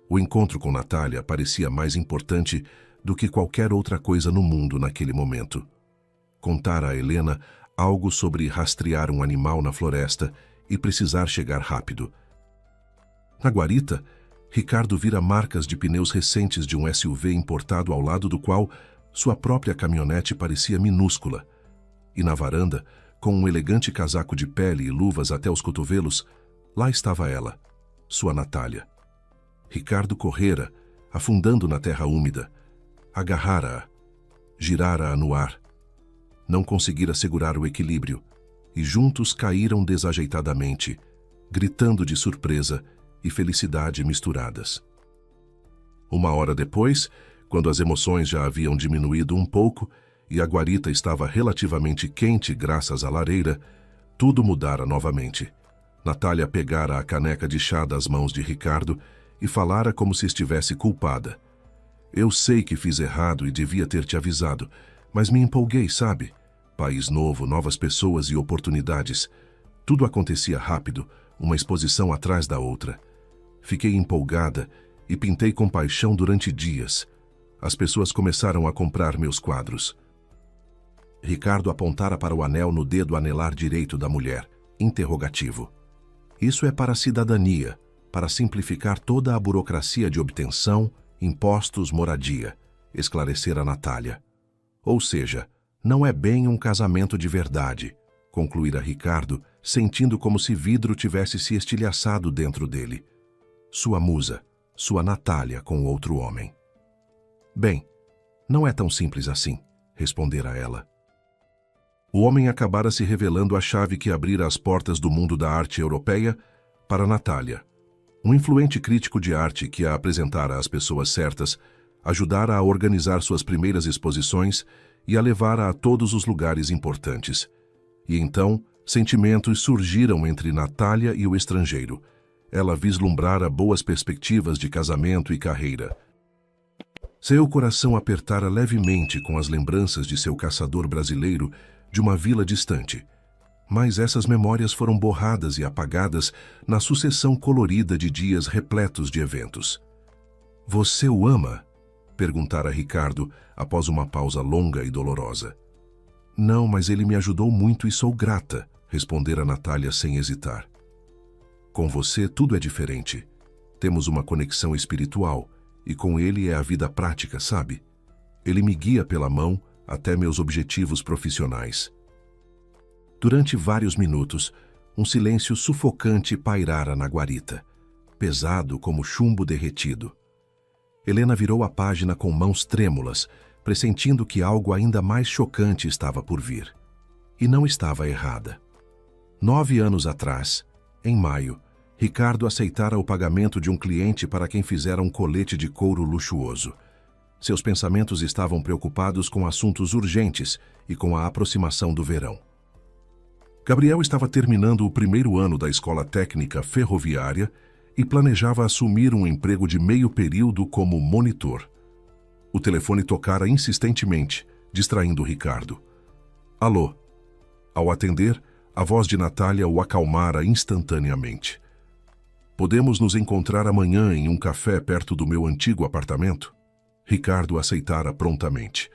O encontro com Natália parecia mais importante do que qualquer outra coisa no mundo naquele momento. Contara a Helena algo sobre rastrear um animal na floresta e precisar chegar rápido. Na guarita, Ricardo vira marcas de pneus recentes de um SUV importado ao lado do qual sua própria caminhonete parecia minúscula. E na varanda, com um elegante casaco de pele e luvas até os cotovelos, lá estava ela, sua Natália. Ricardo correra, afundando na terra úmida. Agarrara-a, girara-a no ar. Não conseguira segurar o equilíbrio, e juntos caíram desajeitadamente, gritando de surpresa e felicidade misturadas. 1 hora depois, quando as emoções já haviam diminuído um pouco e a guarita estava relativamente quente graças à lareira, tudo mudara novamente. Natália pegara a caneca de chá das mãos de Ricardo e falara como se estivesse culpada. "Eu sei que fiz errado e devia ter te avisado, mas me empolguei, sabe? País novo, novas pessoas e oportunidades. Tudo acontecia rápido, uma exposição atrás da outra. Fiquei empolgada e pintei com paixão durante dias. As pessoas começaram a comprar meus quadros." Ricardo apontara para o anel no dedo anelar direito da mulher. Interrogativo. Isso é para a cidadania, para simplificar toda a burocracia de obtenção, impostos, moradia, esclarecera Natália. Ou seja, não é bem um casamento de verdade, concluíra Ricardo, sentindo como se vidro tivesse se estilhaçado dentro dele. Sua musa, sua Natália com outro homem. Bem, não é tão simples assim, respondera ela. O homem acabara se revelando a chave que abrira as portas do mundo da arte europeia para Natália. Um influente crítico de arte que a apresentara às pessoas certas, ajudara a organizar suas primeiras exposições e a levara a todos os lugares importantes. E então, sentimentos surgiram entre Natália e o estrangeiro. Ela vislumbrara boas perspectivas de casamento e carreira. Seu coração apertara levemente com as lembranças de seu caçador brasileiro de uma vila distante. Mas essas memórias foram borradas e apagadas na sucessão colorida de dias repletos de eventos. "Você o ama?" perguntara Ricardo após uma pausa longa e dolorosa. "Não, mas ele me ajudou muito e sou grata", respondera Natália sem hesitar. "Com você tudo é diferente. Temos uma conexão espiritual e com ele é a vida prática, sabe? Ele me guia pela mão até meus objetivos profissionais." Durante vários minutos, um silêncio sufocante pairara na guarita, pesado como chumbo derretido. Helena virou a página com mãos trêmulas, pressentindo que algo ainda mais chocante estava por vir. E não estava errada. 9 anos atrás, em maio, Ricardo aceitara o pagamento de um cliente para quem fizera um colete de couro luxuoso. Seus pensamentos estavam preocupados com assuntos urgentes e com a aproximação do verão. Gabriel estava terminando o primeiro ano da escola técnica ferroviária e planejava assumir um emprego de meio período como monitor. O telefone tocara insistentemente, distraindo Ricardo. "Alô?" Ao atender, a voz de Natália o acalmara instantaneamente. "Podemos nos encontrar amanhã em um café perto do meu antigo apartamento?" Ricardo aceitara prontamente.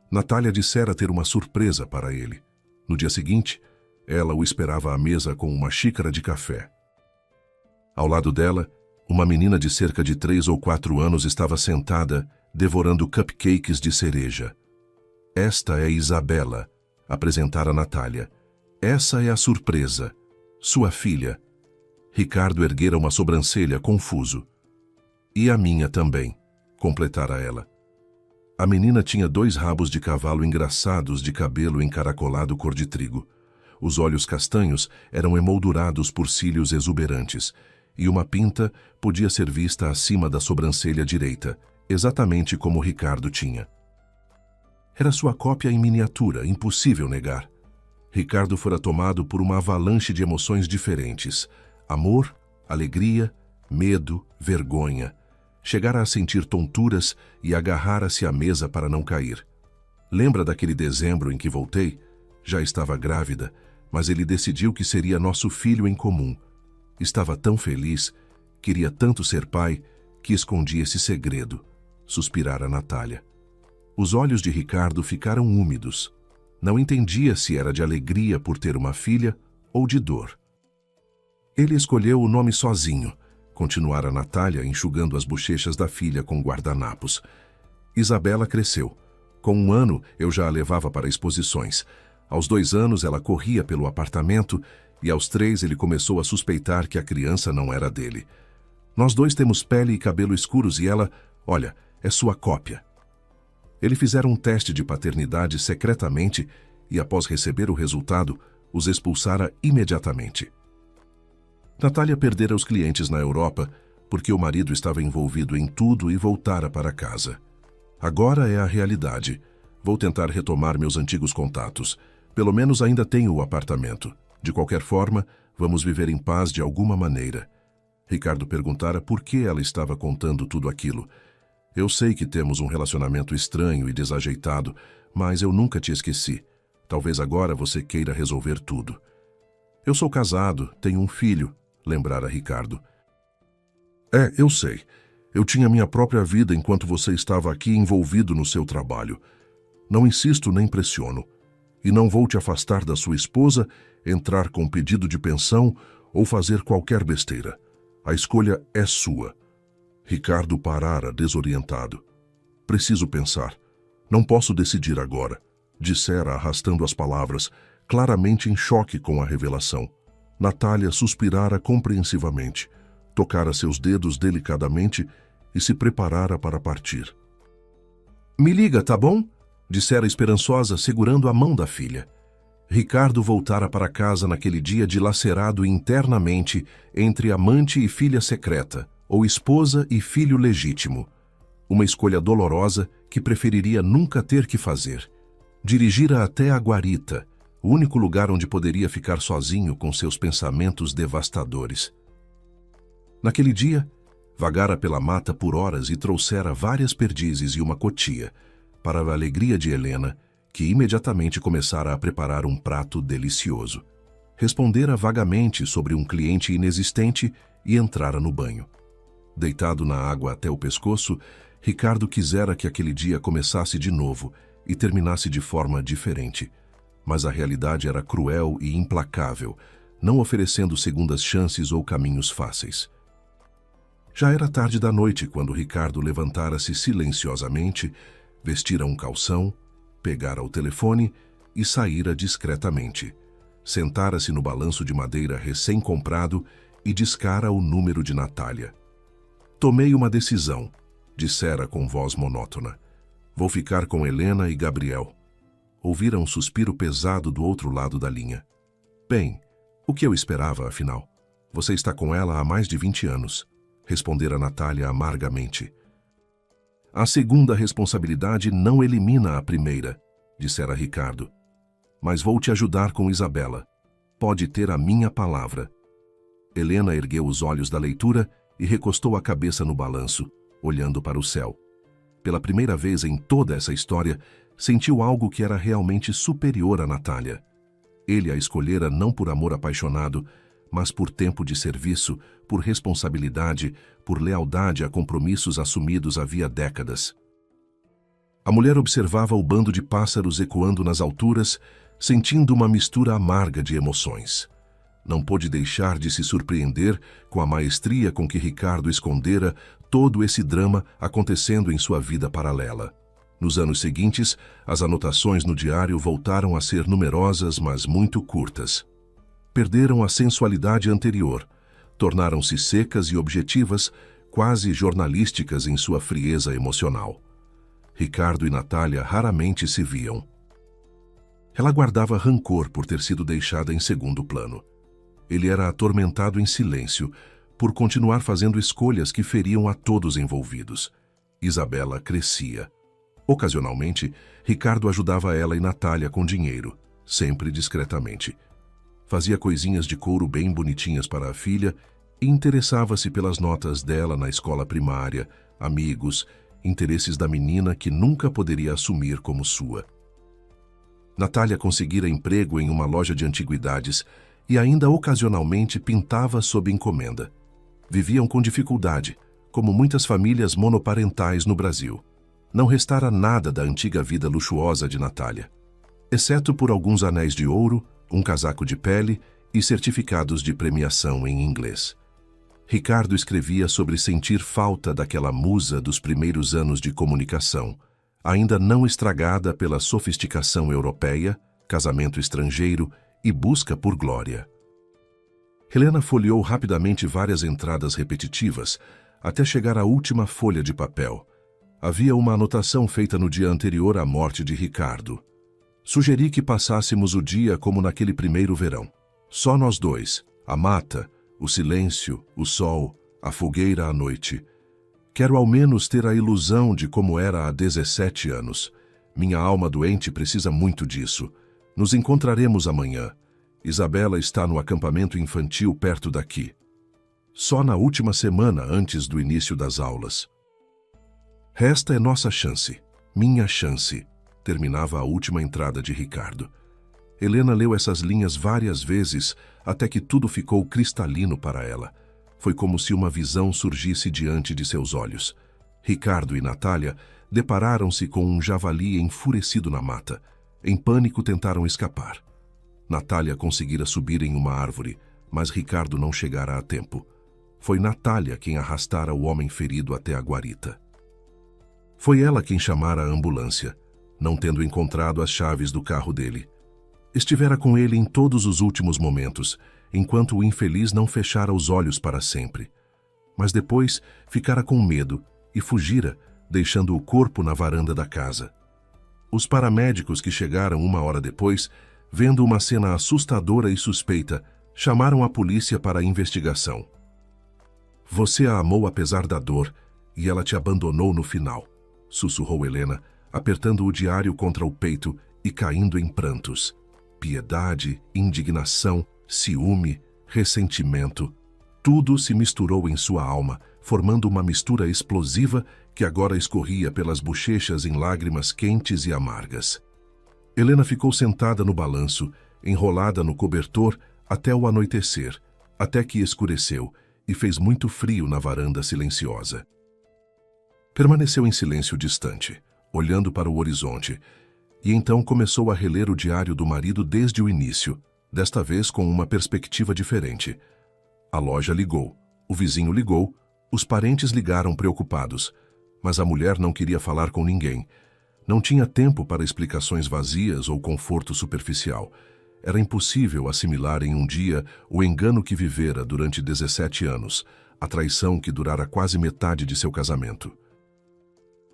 Natália dissera ter uma surpresa para ele. No dia seguinte, ela o esperava à mesa com uma xícara de café. Ao lado dela, uma menina de cerca de 3 ou 4 anos estava sentada, devorando cupcakes de cereja. "Esta é Isabela", apresentara Natália. "Essa é a surpresa. Sua filha." Ricardo erguera uma sobrancelha, confuso. "E a minha também", completara ela. A menina tinha 2 rabos de cavalo engraçados de cabelo encaracolado cor de trigo. Os olhos castanhos eram emoldurados por cílios exuberantes, e uma pinta podia ser vista acima da sobrancelha direita, exatamente como Ricardo tinha. Era sua cópia em miniatura, impossível negar. Ricardo fora tomado por uma avalanche de emoções diferentes: amor, alegria, medo, vergonha. Chegara a sentir tonturas e agarrara-se à mesa para não cair. "Lembra daquele dezembro em que voltei? Já estava grávida, mas ele decidiu que seria nosso filho em comum. Estava tão feliz, queria tanto ser pai, que escondi esse segredo", suspirara Natália. Os olhos de Ricardo ficaram úmidos. Não entendia se era de alegria por ter uma filha ou de dor. "Ele escolheu o nome sozinho", continuara Natália, enxugando as bochechas da filha com guardanapos. "Isabela cresceu. Com 1 ano, eu já a levava para exposições. Aos 2 anos, ela corria pelo apartamento e aos 3 ele começou a suspeitar que a criança não era dele. Nós 2 temos pele e cabelo escuros e ela, olha, é sua cópia." Ele fizera um teste de paternidade secretamente e, após receber o resultado, os expulsara imediatamente. Natália perdera os clientes na Europa porque o marido estava envolvido em tudo e voltara para casa. "Agora é a realidade. Vou tentar retomar meus antigos contatos. Pelo menos ainda tenho o apartamento. De qualquer forma, vamos viver em paz de alguma maneira." Ricardo perguntara por que ela estava contando tudo aquilo. "Eu sei que temos um relacionamento estranho e desajeitado, mas eu nunca te esqueci. Talvez agora você queira resolver tudo." "Eu sou casado, tenho um filho", lembrara Ricardo. Eu sei. Eu tinha minha própria vida enquanto você estava aqui envolvido no seu trabalho. Não insisto nem pressiono. E não vou te afastar da sua esposa, entrar com pedido de pensão ou fazer qualquer besteira. A escolha é sua. Ricardo parara desorientado. Preciso pensar. Não posso decidir agora, dissera arrastando as palavras, claramente em choque com a revelação. Natália suspirara compreensivamente, tocara seus dedos delicadamente e se preparara para partir. Me liga, tá bom? Dissera esperançosa, segurando a mão da filha. Ricardo voltara para casa naquele dia dilacerado internamente entre amante e filha secreta, ou esposa e filho legítimo. Uma escolha dolorosa que preferiria nunca ter que fazer. Dirigira até a guarita, o único lugar onde poderia ficar sozinho com seus pensamentos devastadores. Naquele dia, vagara pela mata por horas e trouxera várias perdizes e uma cotia, para a alegria de Helena, que imediatamente começara a preparar um prato delicioso. Respondera vagamente sobre um cliente inexistente e entrara no banho. Deitado na água até o pescoço, Ricardo quisera que aquele dia começasse de novo e terminasse de forma diferente. Mas a realidade era cruel e implacável, não oferecendo segundas chances ou caminhos fáceis. Já era tarde da noite quando Ricardo levantara-se silenciosamente, vestira um calção, pegara o telefone e saíra discretamente. Sentara-se no balanço de madeira recém-comprado e discara o número de Natália. Tomei uma decisão, dissera com voz monótona. Vou ficar com Helena e Gabriel. Ouvira um suspiro pesado do outro lado da linha. Bem, o que eu esperava, afinal? Você está com ela há mais de 20 anos, respondera Natália amargamente. A segunda responsabilidade não elimina a primeira, dissera Ricardo. Mas vou te ajudar com Isabela. Pode ter a minha palavra. Helena ergueu os olhos da leitura e recostou a cabeça no balanço, olhando para o céu. Pela primeira vez em toda essa história, sentiu algo que era realmente superior a Natália. Ele a escolhera não por amor apaixonado, mas por tempo de serviço, por responsabilidade, por lealdade a compromissos assumidos havia décadas. A mulher observava o bando de pássaros ecoando nas alturas, sentindo uma mistura amarga de emoções. Não pôde deixar de se surpreender com a maestria com que Ricardo escondera todo esse drama acontecendo em sua vida paralela. Nos anos seguintes, as anotações no diário voltaram a ser numerosas, mas muito curtas. Perderam a sensualidade anterior, tornaram-se secas e objetivas, quase jornalísticas em sua frieza emocional. Ricardo e Natália raramente se viam. Ela guardava rancor por ter sido deixada em segundo plano. Ele era atormentado em silêncio, por continuar fazendo escolhas que feriam a todos envolvidos. Isabela crescia. Ocasionalmente, Ricardo ajudava ela e Natália com dinheiro, sempre discretamente. Fazia coisinhas de couro bem bonitinhas para a filha e interessava-se pelas notas dela na escola primária, amigos, interesses da menina que nunca poderia assumir como sua. Natália conseguira emprego em uma loja de antiguidades e ainda ocasionalmente pintava sob encomenda. Viviam com dificuldade, como muitas famílias monoparentais no Brasil. Não restara nada da antiga vida luxuosa de Natália, exceto por alguns anéis de ouro, um casaco de pele e certificados de premiação em inglês. Ricardo escrevia sobre sentir falta daquela musa dos primeiros anos de comunicação, ainda não estragada pela sofisticação europeia, casamento estrangeiro e busca por glória. Helena folheou rapidamente várias entradas repetitivas, até chegar à última folha de papel. Havia uma anotação feita no dia anterior à morte de Ricardo. Sugeri que passássemos o dia como naquele primeiro verão. Só nós dois, a mata, o silêncio, o sol, a fogueira à noite. Quero ao menos ter a ilusão de como era há 17 anos. Minha alma doente precisa muito disso. Nos encontraremos amanhã. Isabela está no acampamento infantil perto daqui. Só na última semana antes do início das aulas. Esta é nossa chance, minha chance, terminava a última entrada de Ricardo. Helena leu essas linhas várias vezes até que tudo ficou cristalino para ela. Foi como se uma visão surgisse diante de seus olhos. Ricardo e Natália depararam-se com um javali enfurecido na mata. Em pânico, tentaram escapar. Natália conseguira subir em uma árvore, mas Ricardo não chegara a tempo. Foi Natália quem arrastara o homem ferido até a guarita. Foi ela quem chamara a ambulância, não tendo encontrado as chaves do carro dele. Estivera com ele em todos os últimos momentos, enquanto o infeliz não fechara os olhos para sempre. Mas depois ficara com medo e fugira, deixando o corpo na varanda da casa. Os paramédicos que chegaram 1 hora depois, vendo uma cena assustadora e suspeita, chamaram a polícia para a investigação. Você a amou apesar da dor e ela te abandonou no final, sussurrou Helena, apertando o diário contra o peito e caindo em prantos. Piedade, indignação, ciúme, ressentimento, tudo se misturou em sua alma, formando uma mistura explosiva que agora escorria pelas bochechas em lágrimas quentes e amargas. Helena ficou sentada no balanço, enrolada no cobertor até o anoitecer, até que escureceu e fez muito frio na varanda silenciosa. Permaneceu em silêncio distante, olhando para o horizonte, e então começou a reler o diário do marido desde o início, desta vez com uma perspectiva diferente. A loja ligou, o vizinho ligou, os parentes ligaram preocupados, mas a mulher não queria falar com ninguém. Não tinha tempo para explicações vazias ou conforto superficial. Era impossível assimilar em um dia o engano que vivera durante 17 anos, a traição que durara quase metade de seu casamento.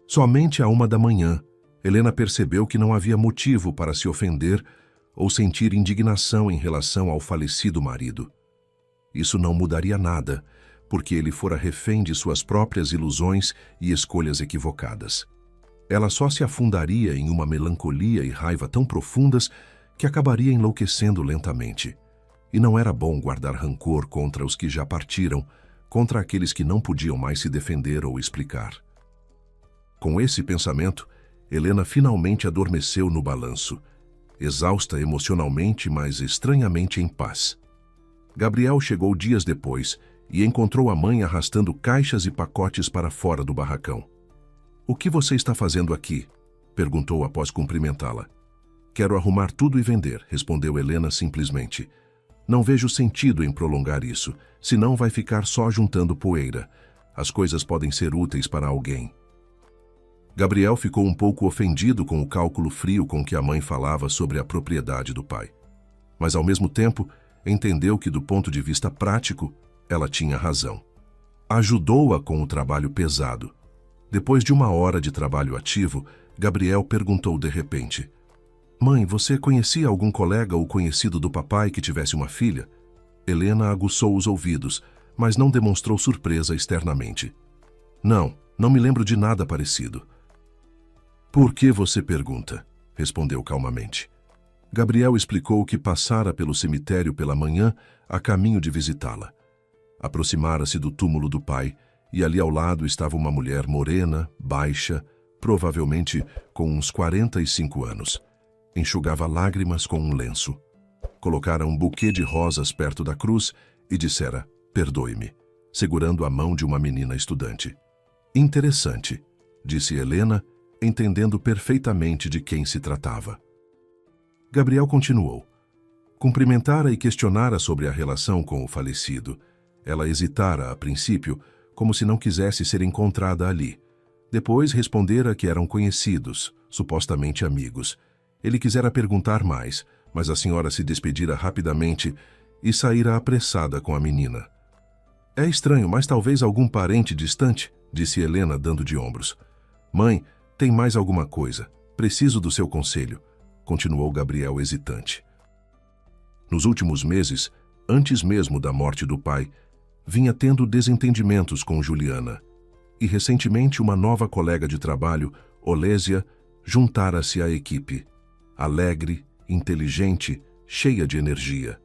Somente à 1 da manhã, Helena percebeu que não havia motivo para se ofender ou sentir indignação em relação ao falecido marido. Isso não mudaria nada, porque ele fora refém de suas próprias ilusões e escolhas equivocadas. Ela só se afundaria em uma melancolia e raiva tão profundas que acabaria enlouquecendo lentamente. E não era bom guardar rancor contra os que já partiram, contra aqueles que não podiam mais se defender ou explicar. Com esse pensamento, Helena finalmente adormeceu no balanço, exausta emocionalmente, mas estranhamente em paz. Gabriel chegou dias depois e encontrou a mãe arrastando caixas e pacotes para fora do barracão. "O que você está fazendo aqui?" perguntou após cumprimentá-la. "Quero arrumar tudo e vender", respondeu Helena simplesmente. "Não vejo sentido em prolongar isso, senão vai ficar só juntando poeira. As coisas podem ser úteis para alguém." Gabriel ficou um pouco ofendido com o cálculo frio com que a mãe falava sobre a propriedade do pai. Mas, ao mesmo tempo, entendeu que, do ponto de vista prático, ela tinha razão. Ajudou-a com o trabalho pesado. Depois de 1 hora de trabalho ativo, Gabriel perguntou de repente: "Mãe, você conhecia algum colega ou conhecido do papai que tivesse uma filha?" Helena aguçou os ouvidos, mas não demonstrou surpresa externamente. Não me lembro de nada parecido." "Por que você pergunta?" respondeu calmamente. Gabriel explicou que passara pelo cemitério pela manhã a caminho de visitá-la. Aproximara-se do túmulo do pai e ali ao lado estava uma mulher morena, baixa, provavelmente com uns 45 anos. Enxugava lágrimas com um lenço. Colocara um buquê de rosas perto da cruz e dissera: "Perdoe-me", segurando a mão de uma menina estudante. "Interessante", disse Helena, entendendo perfeitamente de quem se tratava. Gabriel continuou. Cumprimentara e questionara sobre a relação com o falecido. Ela hesitara a princípio, como se não quisesse ser encontrada ali. Depois respondera que eram conhecidos, supostamente amigos. Ele quisera perguntar mais, mas a senhora se despedira rapidamente e saíra apressada com a menina. "É estranho, mas talvez algum parente distante", disse Helena, dando de ombros. "Mãe, tem mais alguma coisa. Preciso do seu conselho", continuou Gabriel hesitante. Nos últimos meses, antes mesmo da morte do pai, vinha tendo desentendimentos com Juliana. E recentemente uma nova colega de trabalho, Olésia, juntara-se à equipe. Alegre, inteligente, cheia de energia.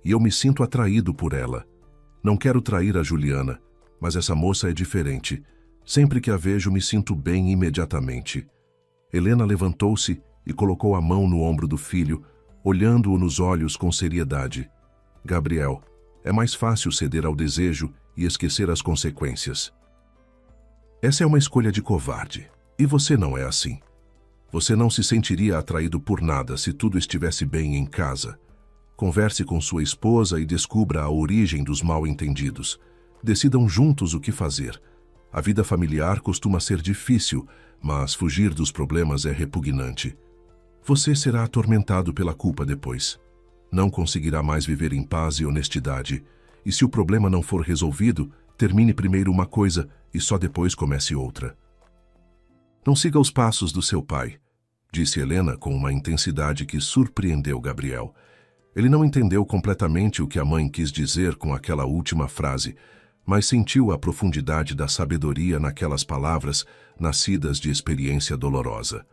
E eu me sinto atraído por ela. Não quero trair a Juliana, mas essa moça é diferente. Sempre que a vejo, me sinto bem imediatamente. Helena levantou-se e colocou a mão no ombro do filho, olhando-o nos olhos com seriedade. "Gabriel, é mais fácil ceder ao desejo e esquecer as consequências. Essa é uma escolha de covarde, e você não é assim. Você não se sentiria atraído por nada se tudo estivesse bem em casa. Converse com sua esposa e descubra a origem dos mal-entendidos. Decidam juntos o que fazer. A vida familiar costuma ser difícil, mas fugir dos problemas é repugnante. Você será atormentado pela culpa depois. Não conseguirá mais viver em paz e honestidade. E se o problema não for resolvido, termine primeiro uma coisa e só depois comece outra. Não siga os passos do seu pai, disse Helena com uma intensidade que surpreendeu Gabriel. Ele não entendeu completamente o que a mãe quis dizer com aquela última frase, mas sentiu a profundidade da sabedoria naquelas palavras nascidas de experiência dolorosa.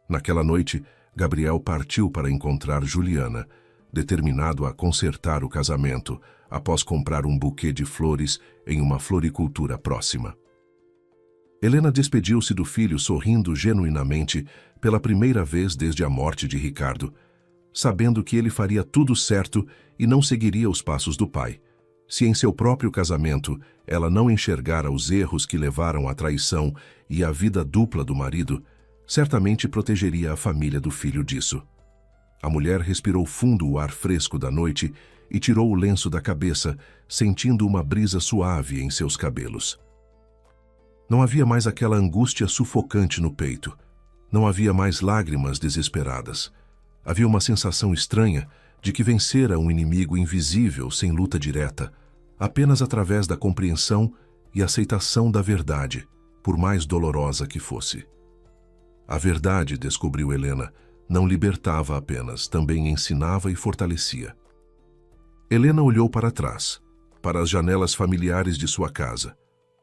Naquela noite, Gabriel partiu para encontrar Juliana, determinado a consertar o casamento, após comprar um buquê de flores em uma floricultura próxima. Helena despediu-se do filho sorrindo genuinamente pela primeira vez desde a morte de Ricardo, sabendo que ele faria tudo certo e não seguiria os passos do pai. Se em seu próprio casamento ela não enxergara os erros que levaram à traição e à vida dupla do marido, certamente protegeria a família do filho disso. A mulher respirou fundo o ar fresco da noite e tirou o lenço da cabeça, sentindo uma brisa suave em seus cabelos. Não havia mais aquela angústia sufocante no peito. Não havia mais lágrimas desesperadas. Havia uma sensação estranha de que vencera um inimigo invisível sem luta direta, apenas através da compreensão e aceitação da verdade, por mais dolorosa que fosse. A verdade, descobriu Helena, não libertava apenas, também ensinava e fortalecia. Helena olhou para trás, para as janelas familiares de sua casa,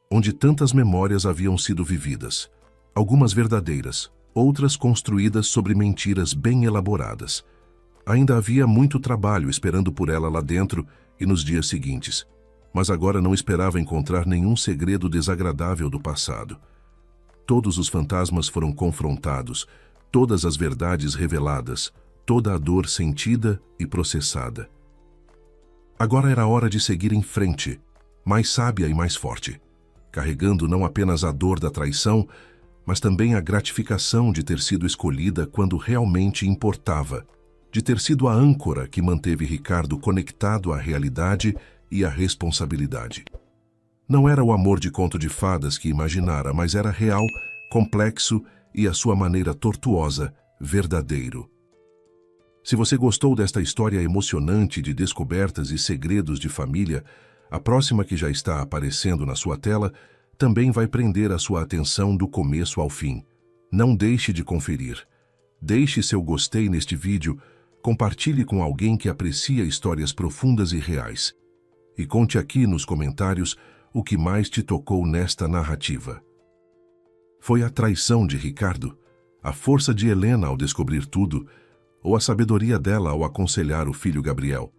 onde tantas memórias haviam sido vividas, algumas verdadeiras, outras construídas sobre mentiras bem elaboradas. Ainda havia muito trabalho esperando por ela lá dentro e nos dias seguintes, mas agora não esperava encontrar nenhum segredo desagradável do passado. Todos os fantasmas foram confrontados, todas as verdades reveladas, toda a dor sentida e processada. Agora era hora de seguir em frente, mais sábia e mais forte, carregando não apenas a dor da traição, mas também a gratificação de ter sido escolhida quando realmente importava, de ter sido a âncora que manteve Ricardo conectado à realidade e à responsabilidade. Não era o amor de conto de fadas que imaginara, mas era real, complexo e, à sua maneira tortuosa, verdadeiro. Se você gostou desta história emocionante de descobertas e segredos de família, a próxima que já está aparecendo na sua tela também vai prender a sua atenção do começo ao fim. Não deixe de conferir. Deixe seu gostei neste vídeo, compartilhe com alguém que aprecia histórias profundas e reais. E conte aqui nos comentários o que mais te tocou nesta narrativa. Foi a traição de Ricardo, a força de Helena ao descobrir tudo, ou a sabedoria dela ao aconselhar o filho Gabriel?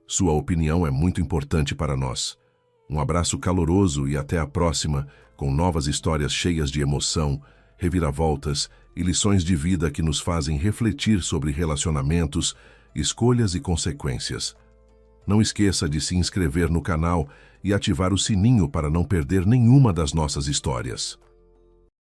Sua opinião é muito importante para nós. Um abraço caloroso e até a próxima, com novas histórias cheias de emoção, reviravoltas e lições de vida que nos fazem refletir sobre relacionamentos, escolhas e consequências. Não esqueça de se inscrever no canal e ativar o sininho para não perder nenhuma das nossas histórias.